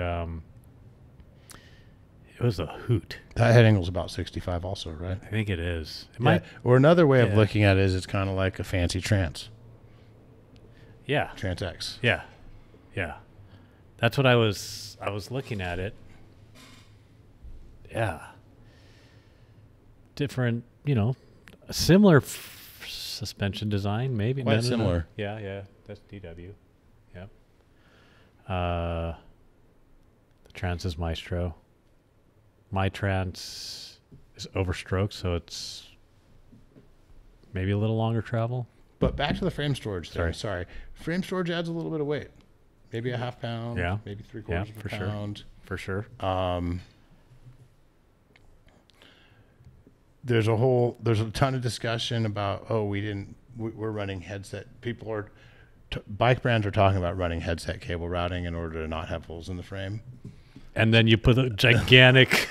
it was a hoot. That head angle's about 65 also, right? I think it is. Or another way of looking at it is it's kind of like a fancy Trans. Yeah. Trans X. Yeah. Yeah. That's what I was looking at it. Yeah. Different, similar suspension design, maybe. Quite similar. Yeah, yeah. That's DW. Yep. The Trans is Maestro. My Trans is overstroked, so it's maybe a little longer travel. But back to the frame storage thing. Sorry. Frame storage adds a little bit of weight. Maybe a half pound. Yeah. Maybe 3/4 of a pound. For sure. There's a ton of discussion about, we're running headset. Bike brands are talking about running headset cable routing in order to not have holes in the frame. And then you put a gigantic.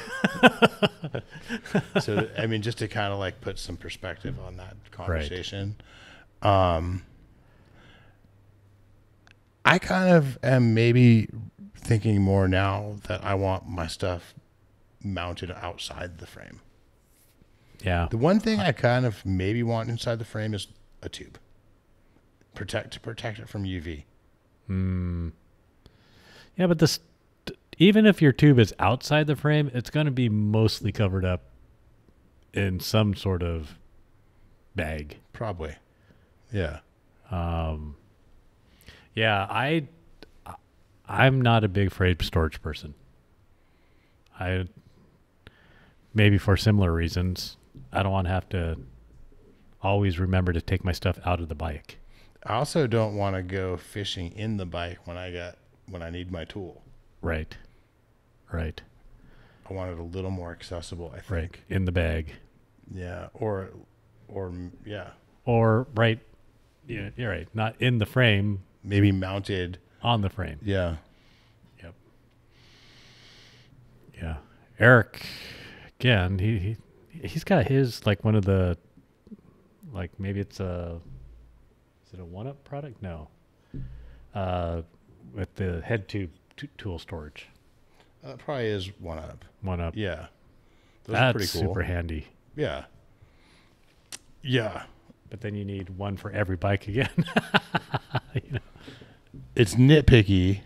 So, I mean, just to kind of like put some perspective on that conversation. I kind of am maybe thinking more now that I want my stuff mounted outside the frame. Yeah. The one thing I kind of maybe want inside the frame is a tube. To protect it from UV. Yeah, but even if your tube is outside the frame, it's going to be mostly covered up in some sort of bag. Probably. Yeah. Yeah, I'm not a big freight storage person. Maybe for similar reasons. I don't want to have to always remember to take my stuff out of the bike. I also don't want to go fishing in the bike when I need my tool. Right. Right. I want it a little more accessible, I think. Right. In the bag. Yeah. Or yeah. Or right. Yeah, you're right. Not in the frame. Maybe mounted on the frame. Yeah. Yep. Yeah. Eric, again, he's got his like one of the, like maybe it's is it a 1-Up product? No. With the head tube tool storage. Probably is 1-Up. 1-Up. Yeah. Those are pretty cool. Super handy. Yeah. Yeah. But then you need one for every bike again. It's nitpicky,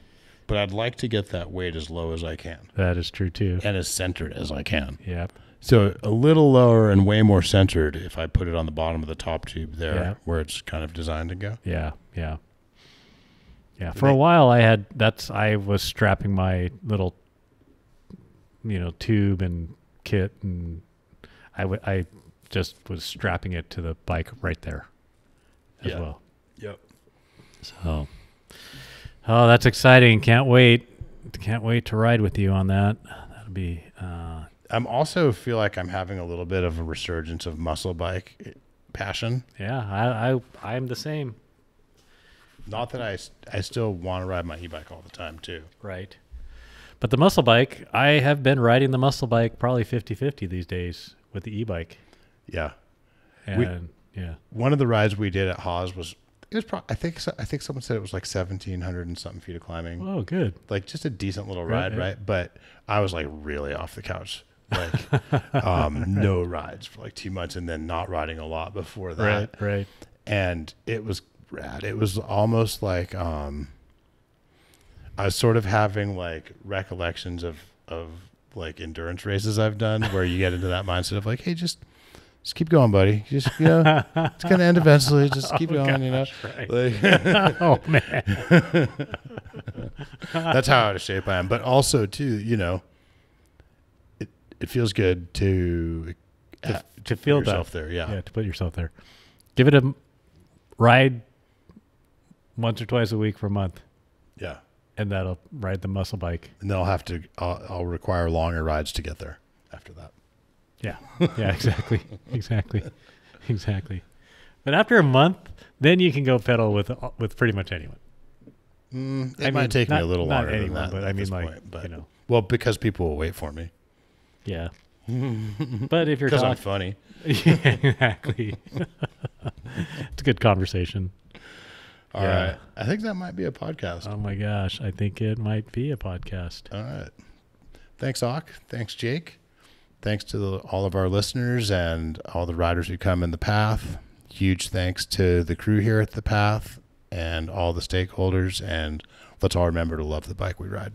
but I'd like to get that weight as low as I can. That is true too. And as centered as I can. Yep. So a little lower and way more centered if I put it on the bottom of the top tube there where it's kind of designed to go. Yeah, yeah. Yeah, for a while I was strapping my little tube and kit, and I just was strapping it to the bike right there as well. Yep. So that's exciting. Can't wait to ride with you on that. That'll be I'm also feel like I'm having a little bit of a resurgence of muscle bike passion. Yeah, I'm the same. Not that I still want to ride my e-bike all the time too. Right. But the muscle bike, I have been riding the muscle bike probably 50-50 these days with the e-bike. Yeah. And One of the rides we did at Haas was, it was I think someone said it was like 1,700 and something feet of climbing. Oh, good. Like just a decent little ride, right? But I was like really off the couch. Like no rides for like 2 months and then not riding a lot before that. Right. And it was rad. It was almost like I was sort of having like recollections of like endurance races I've done where you get into that mindset of like, hey, just keep going, buddy. Just, you know, it's going to end eventually. Just keep going, you know. Right. Like, Oh, man. that's how out of shape I am. But also, too, you know, it feels good to feel yourself that. there. Yeah. Yeah, to put yourself there. Give it a ride once or twice a week for a month. Yeah. And that'll ride the muscle bike. And then I'll require longer rides to get there after that. Yeah. Yeah, exactly. Exactly. But after a month, then you can go pedal with pretty much anyone. It might take me a little longer anyone, than that. But at I mean, this like, point, but, you know. well, because people will wait for me. Yeah. But if you're Because talking, I'm funny. yeah, exactly. It's a good conversation. All right. I think that might be a podcast. Oh my gosh, I think it might be a podcast. All right. Thanks, Auk. Thanks, Jake. Thanks to all of our listeners and all the riders who come in the Path. Huge thanks to the crew here at the Path and all the stakeholders. And let's all remember to love the bike we ride.